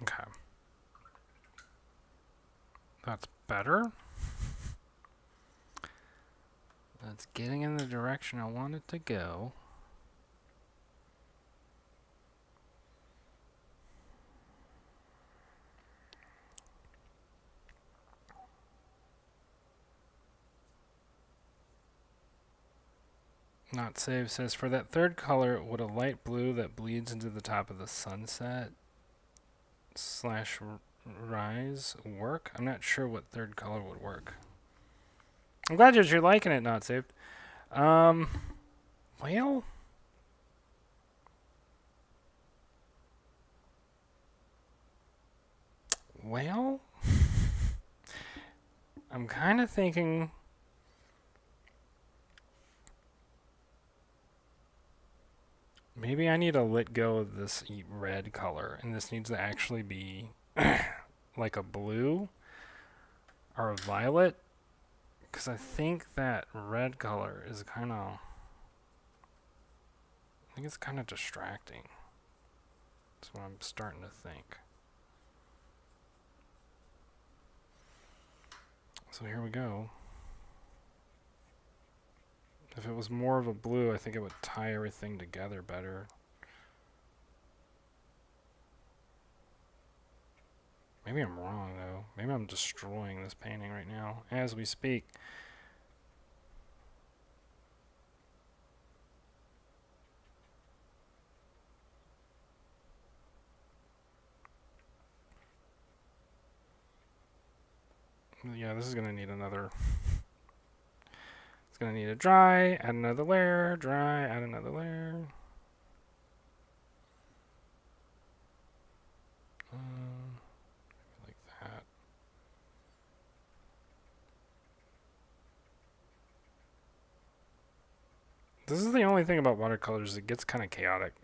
Okay. That's better. That's getting in the direction I want it to go. Not save says, for that third color, would a light blue that bleeds into the top of the sunset / rise work? I'm not sure what third color would work. I'm glad you're liking it, not saved. Well, I'm kind of thinking maybe I need to let go of this red color, and this needs to actually be like a blue or a violet, because I think that red color is kind of, I think it's kind of distracting. That's what I'm starting to think. So here we go. If it was more of a blue, I think it would tie everything together better. Maybe I'm wrong, though. Maybe I'm destroying this painting right now as we speak. Yeah, this is going to need another... It's going to need a dry, add another layer, dry, add another layer. Like that. This is the only thing about watercolors, it gets kind of chaotic.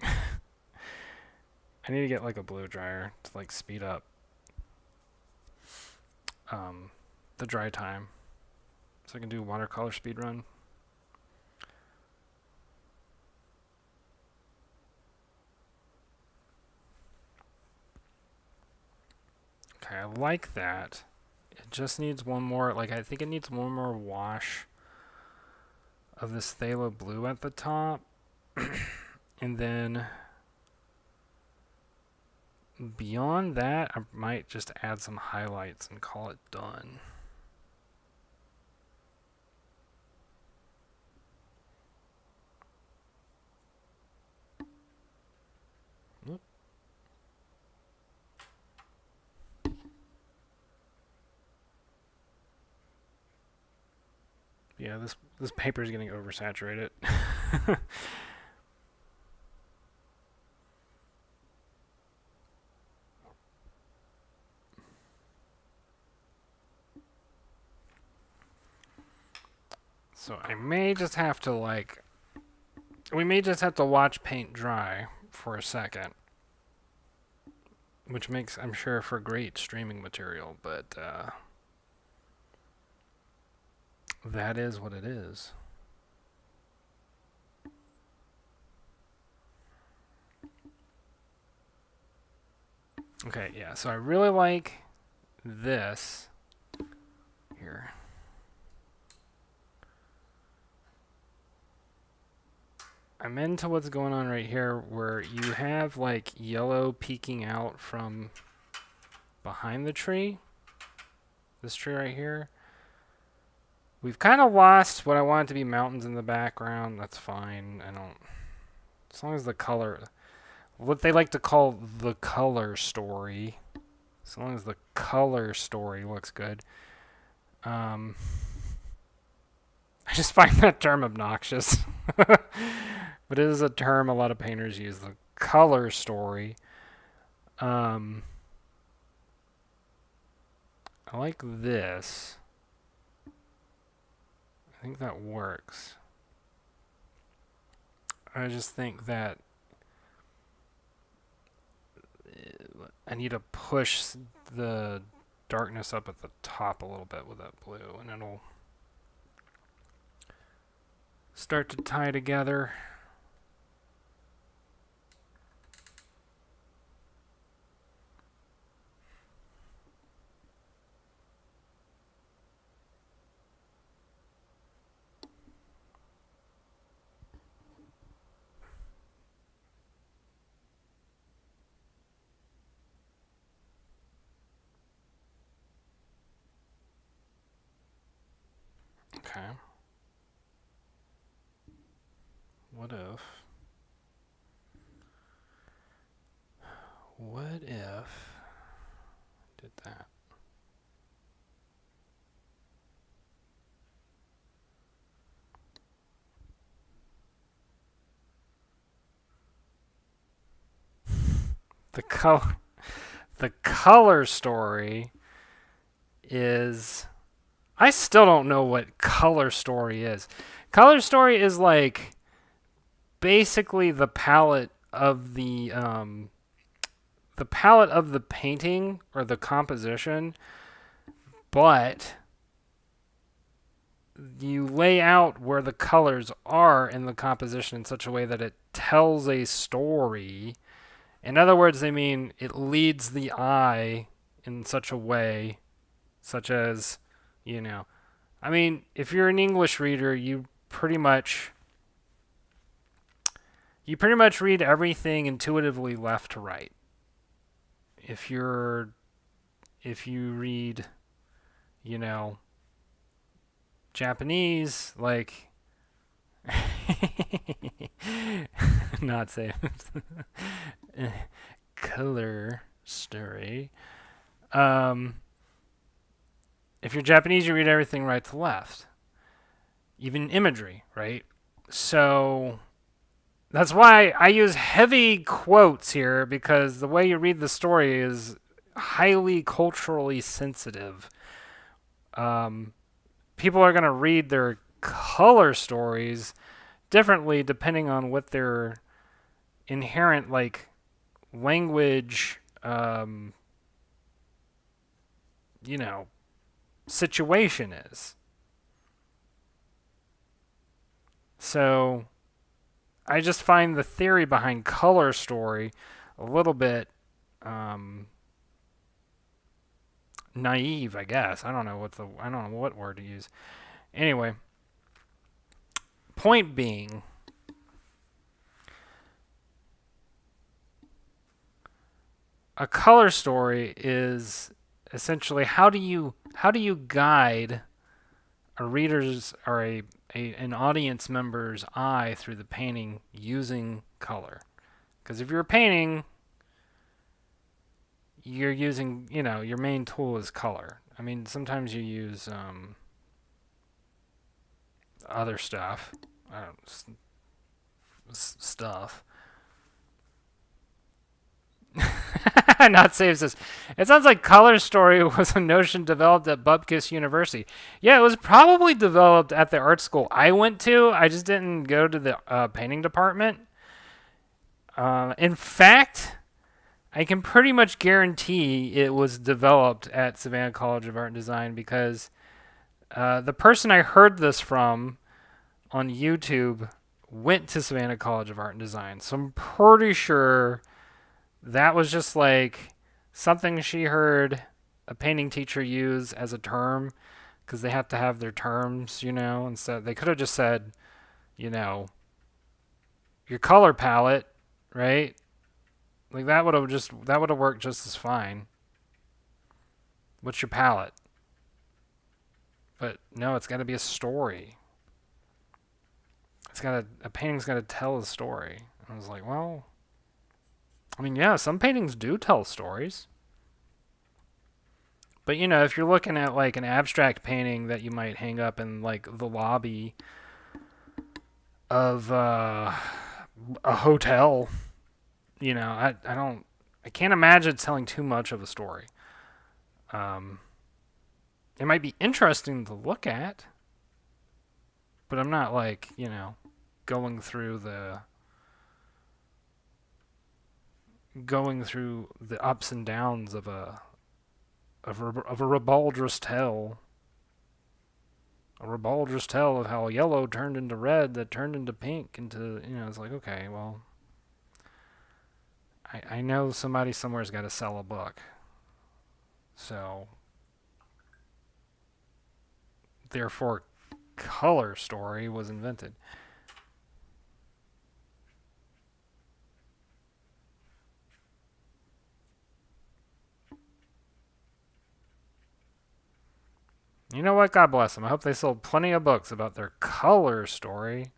I need to get like a blow dryer to like speed up. the dry time, so I can do watercolor speed run. Okay, I like that. It just needs one more, like, I think it needs one more wash of this phthalo blue at the top. And then beyond that, I might just add some highlights and call it done. Yeah, this paper is getting oversaturated. So I may just have to we may just have to watch paint dry for a second, which makes, I'm sure, for great streaming material, but that is what it is. Okay, yeah, so I really like this here. I'm into what's going on right here where you have like yellow peeking out from behind the tree. This tree right here. We've kind of lost what I want it to be mountains in the background. That's fine. I don't... As long as the color... What they like to call the color story. As long as the color story looks good. I just find that term obnoxious. But it is a term a lot of painters use. The color story. I like this. I think that works. I just think that I need to push the darkness up at the top a little bit with that blue, and it'll start to tie together. Okay. What if... What if... did that? The color story is... I still don't know what color story is. Color story is like basically the palette of the painting or the composition, but you lay out where the colors are in the composition in such a way that it tells a story. In other words, I mean, it leads the eye in such a way, such as, you know, I mean, if you're an English reader, you pretty much read everything intuitively left to right. If you read, you know, Japanese, like not safe. Color story. If you're Japanese, you read everything right to left. Even imagery, right? So that's why I use heavy quotes here, because the way you read the story is highly culturally sensitive. People are going to read their color stories differently depending on what their inherent, like, language, you know, situation is. So I just find the theory behind color story a little bit naive, I guess. I don't know what word to use. Anyway, point being, a color story is essentially how do you guide a reader's or an audience member's eye through the painting using color? Because if you're painting, you're using, your main tool is color. I mean, sometimes you use other stuff, stuff. Not saves this. It sounds like color story was a notion developed at Bupkis University. Yeah, it was probably developed at the art school I went to. I just didn't go to the painting department. In fact, I can pretty much guarantee it was developed at Savannah College of Art and Design because the person I heard this from on YouTube went to Savannah College of Art and Design. So I'm pretty sure that was just like something she heard a painting teacher use as a term because they have to have their terms, and so they could have just said, your color palette, right? Like that would have worked just as fine. What's your palette? But no, it's got to be a story. A painting's got to tell a story. I was like, well, I mean, yeah, some paintings do tell stories. But if you're looking at like an abstract painting that you might hang up in like the lobby of a hotel, I can't imagine telling too much of a story. It might be interesting to look at, but I'm not like, going through the ups and downs of a Ribaldrus tale. A Ribaldrus tale of how yellow turned into red, that turned into pink, it's like, okay, well, I know somebody somewhere's got to sell a book. So, therefore, color story was invented. You know what? God bless them. I hope they sold plenty of books about their color story.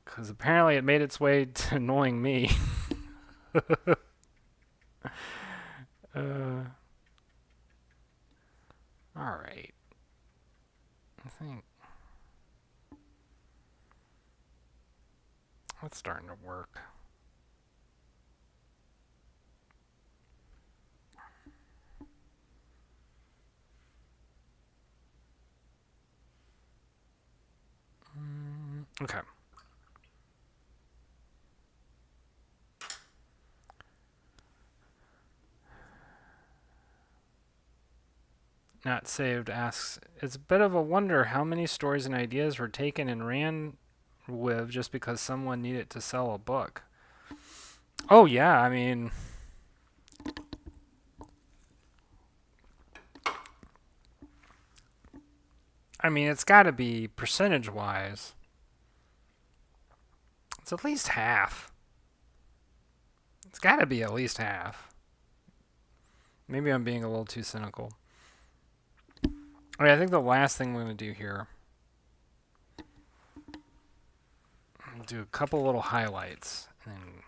Because apparently it made its way to annoying me. Alright. I think that's starting to work. Okay. Not Saved asks, it's a bit of a wonder how many stories and ideas were taken and ran with just because someone needed to sell a book. Oh, yeah, I mean, it's got to be percentage-wise. It's at least half. It's got to be at least half. Maybe I'm being a little too cynical. Okay, I think the last thing we're going to do here, I'll do a couple little highlights, and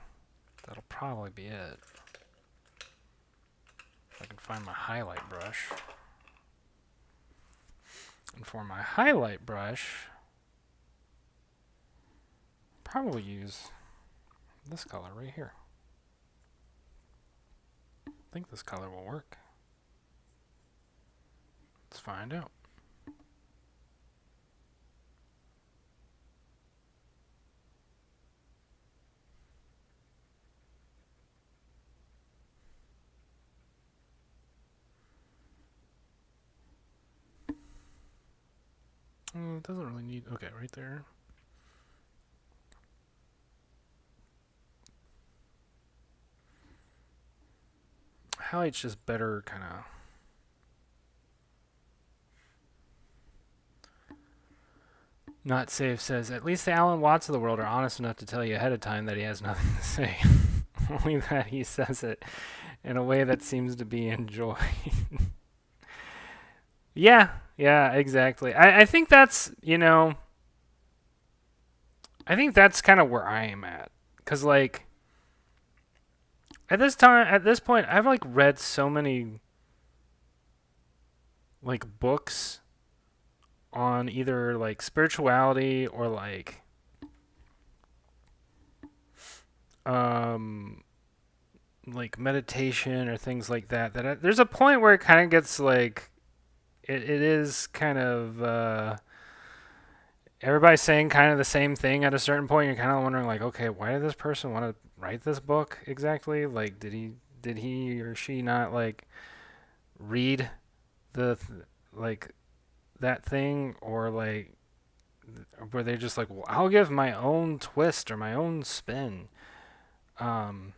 that'll probably be it. If I can find my highlight brush. And for my highlight brush, probably use this color right here. I think this color will work. Let's find out. It doesn't really need. Okay, right there. Highlight's just better, kind of. Not safe says, at least the Alan Watts of the world are honest enough to tell you ahead of time that he has nothing to say. Only that he says it in a way that seems to be enjoyed. Yeah, exactly. I think that's, I think that's kind of where I am at. Because, like, at this point, I've, like, read so many, like, books on either, like, spirituality or, um, like meditation or things like that. There's a point where it kind of gets, like, it is kind of, everybody's saying kind of the same thing at a certain point. You're kind of wondering, like, okay, why did this person want to write this book exactly? Like, did he or she not, like, read like that thing, or, like, were they just like, well, I'll give my own twist or my own spin, um,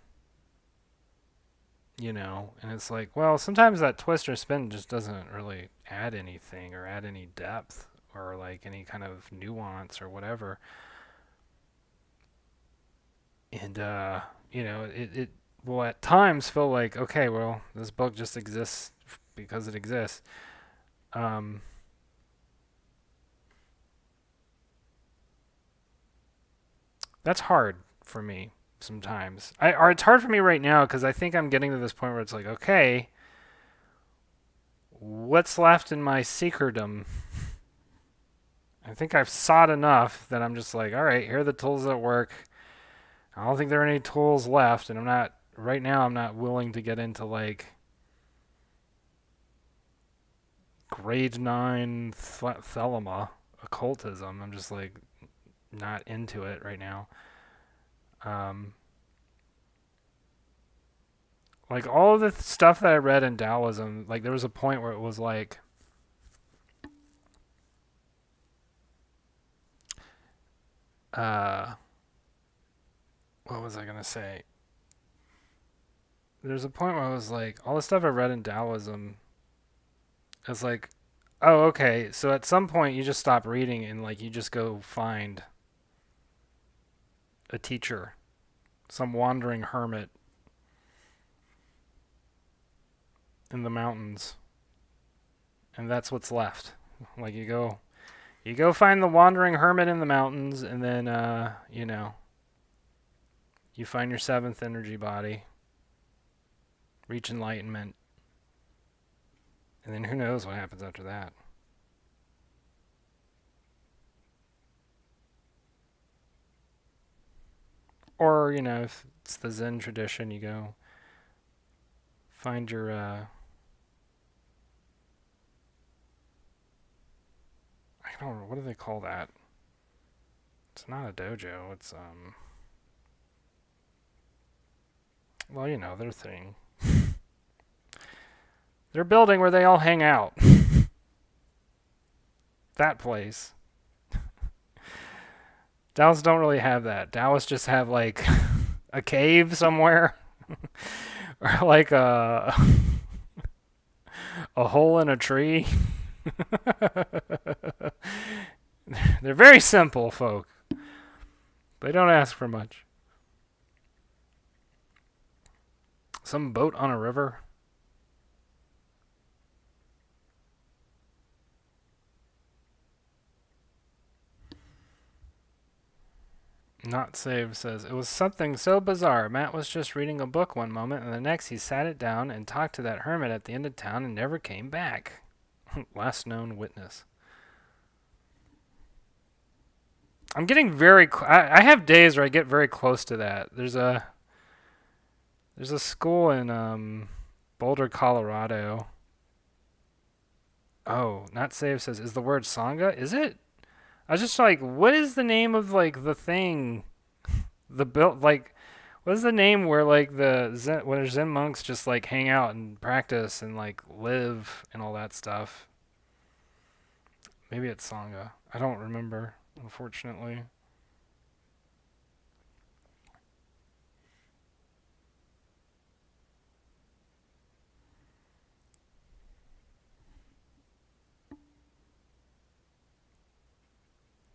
and it's like, well, sometimes that twist or spin just doesn't really add anything or add any depth or, like, any kind of nuance or whatever. And it will at times feel like, okay, well, this book just exists because it exists. Um, that's hard for me sometimes. Or it's hard for me right now because I think I'm getting to this point where it's like, okay, what's left in my seekerdom? I think I've sought enough that I'm just like, all right, here are the tools that work. I don't think there are any tools left, and right now, I'm not willing to get into, like, grade 9 Thelema occultism. I'm just, like, not into it right now. Um, like, all of the stuff that I read in Taoism, like, there was a point where it was like, uh, what was I gonna say? There's a point where I was like, all the stuff I read in Taoism is like, oh, okay. So at some point, you just stop reading and, like, you just go find a teacher, some wandering hermit in the mountains, and that's what's left. Like, you go find the wandering hermit in the mountains, and then, you find your seventh energy body, reach enlightenment, and then who knows what happens after that. Or, if it's the Zen tradition, you go find your, I don't know, what do they call that? It's not a dojo, it's, well, their thing. Their building where they all hang out. That place. Taoists don't really have that. Taoists just have, like, a cave somewhere, or, like, a hole in a tree. They're very simple folk. They don't ask for much. Some boat on a river. Not Save says, it was something so bizarre. Matt was just reading a book one moment, and the next he sat it down and talked to that hermit at the end of town and never came back. Last known witness. I'm getting very. I have days where I get very close to that. There's a school in, Boulder, Colorado. Oh, Not Save says, is the word Sangha? Is it? I was just like, what is the name of, like, the thing, the built, like, what is the name where, like, where Zen monks just, like, hang out and practice and, like, live and all that stuff? Maybe it's Sangha. I don't remember, unfortunately.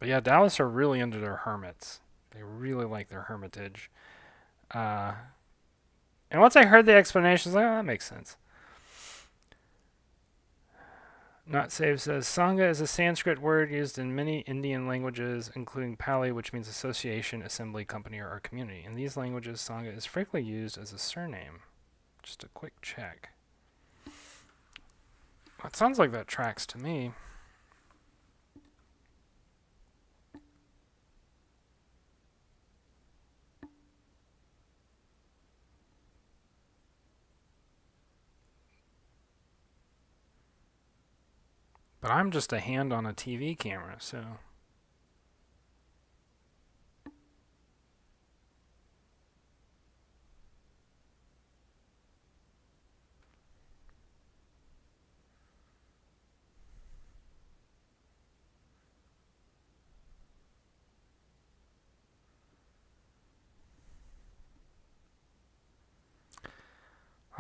But yeah, Dallas are really into their hermits. They really like their hermitage. Uh, and once I heard the explanations, like, oh, that makes sense. Not Save says Sangha is a Sanskrit word used in many Indian languages, including Pali, which means association, assembly, company, or community. In these languages, Sangha is frequently used as a surname. Just a quick check. It sounds like that tracks to me. But I'm just a hand on a TV camera, so.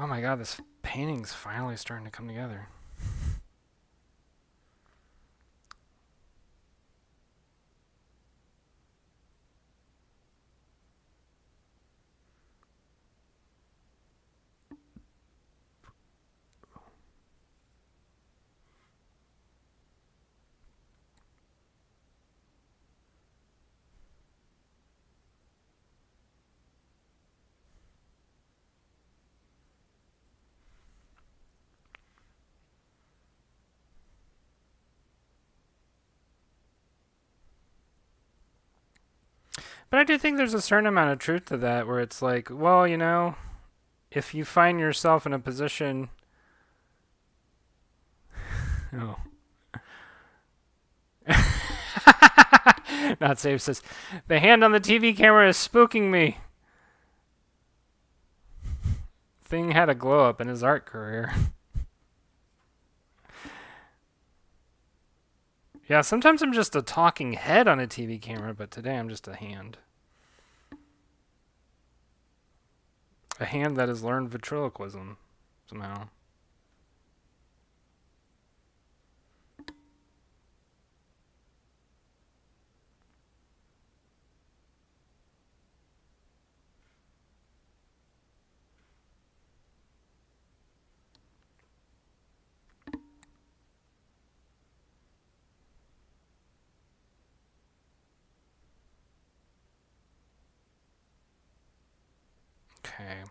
Oh my god, this painting's finally starting to come together. But I do think there's a certain amount of truth to that where it's like, well, if you find yourself in a position. Oh. Not safe says, the hand on the TV camera is spooking me. Thing had a glow up in his art career. Yeah, sometimes I'm just a talking head on a TV camera, but today I'm just a hand. A hand that has learned ventriloquism somehow. Okay.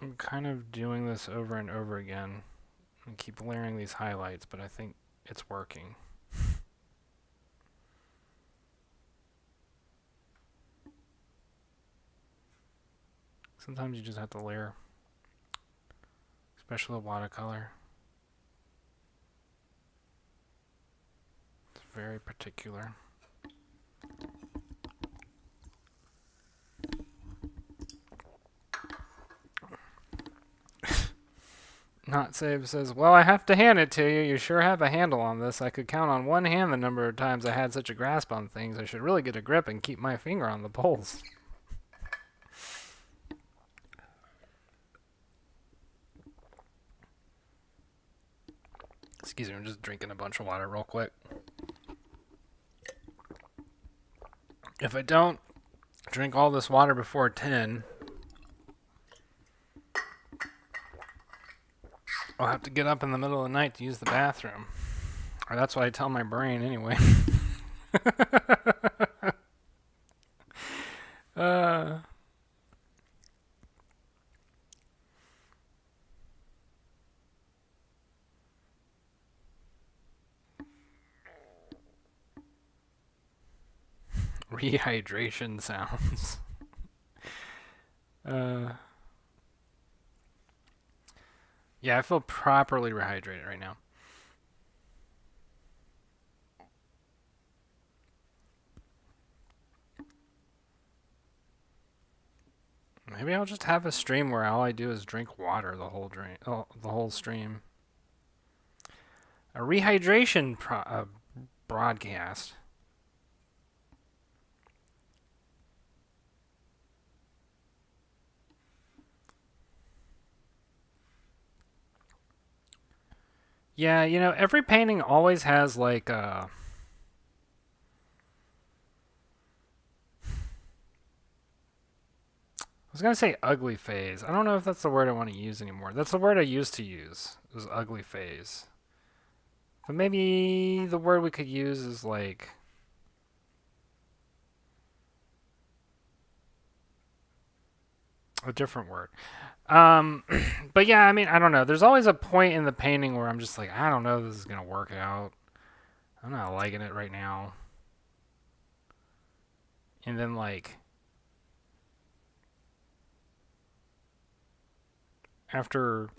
I'm kind of doing this over and over again. I keep layering these highlights, but I think it's working. Sometimes you just have to layer, especially with watercolor. It's very particular. Not Save says, well, I have to hand it to you. You sure have a handle on this. I could count on one hand the number of times I had such a grasp on things. I should really get a grip and keep my finger on the pulse. Excuse me, I'm just drinking a bunch of water real quick. If I don't drink all this water before 10, I'll have to get up in the middle of the night to use the bathroom. Or that's what I tell my brain anyway. uh, Rehydration sounds. Yeah, I feel properly rehydrated right now. Maybe I'll just have a stream where all I do is drink water the whole stream. A rehydration broadcast. Yeah, you know, every painting always has like I was gonna say ugly phase. I don't know if that's the word I want to use anymore. That's the word I used to use. It was ugly phase. But maybe the word we could use is like a different word. Um, but yeah, I mean, I don't know. There's always a point in the painting where I'm just like, I don't know if this is gonna work out. I'm not liking it right now. And then like after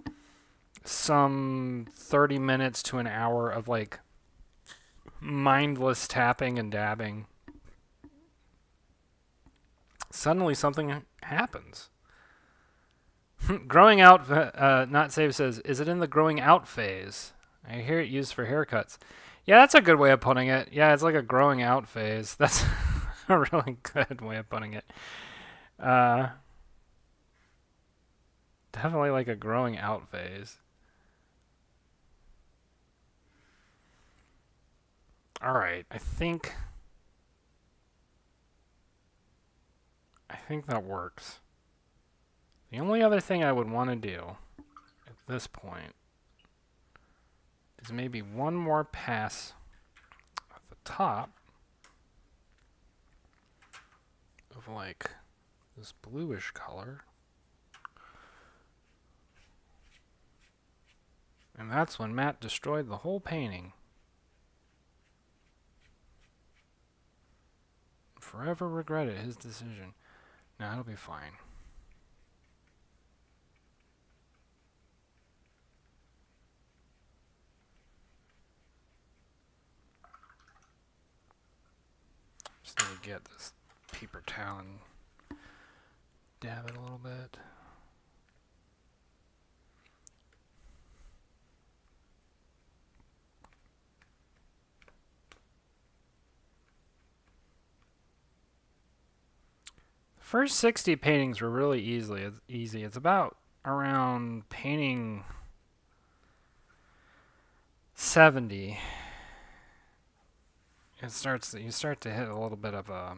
some 30 minutes to an hour of like mindless tapping and dabbing, suddenly something happens. Growing out, not save says, is it in the growing out phase? I hear it used for haircuts. Yeah, that's a good way of putting it. Yeah, it's like a growing out phase. That's a really good way of putting it. Uh, Definitely like a growing out phase. All right, I think that works. The only other thing I would want to do at this point is maybe one more pass at the top of like this bluish color. And that's when Matt destroyed the whole painting. Forever regretted his decision. Now it'll be fine. Just need to get this paper towel and dab it a little bit. The first 60 paintings were really easy. It's about around painting 70. You start to hit a little bit of a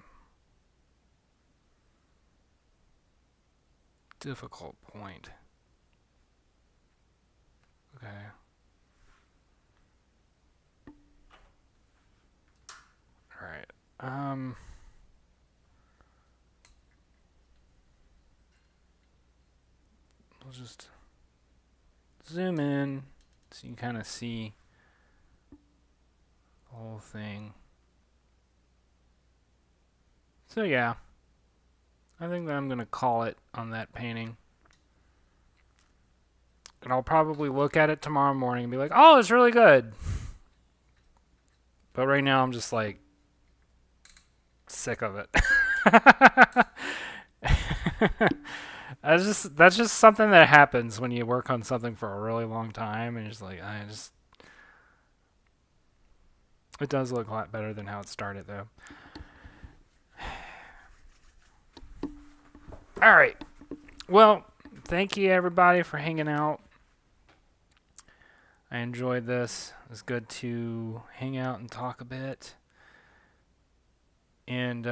difficult point. Okay. All right. We'll just zoom in so you can kind of see the whole thing. So yeah, I think that I'm going to call it on that painting. And I'll probably look at it tomorrow morning and be like, oh, it's really good. But right now I'm just like sick of it. That's just something that happens when you work on something for a really long time and you're just like, it does look a lot better than how it started though. All right. Well, thank you everybody for hanging out. I enjoyed this. It was good to hang out and talk a bit. And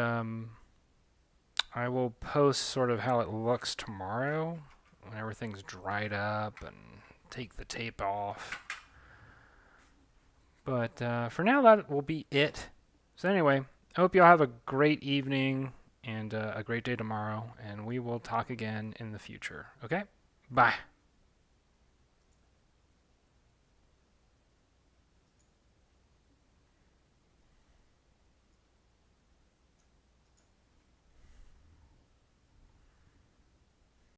I will post sort of how it looks tomorrow when everything's dried up and take the tape off. But for now, that will be it. So anyway, I hope you all have a great evening and a great day tomorrow, and we will talk again in the future. Okay? Bye.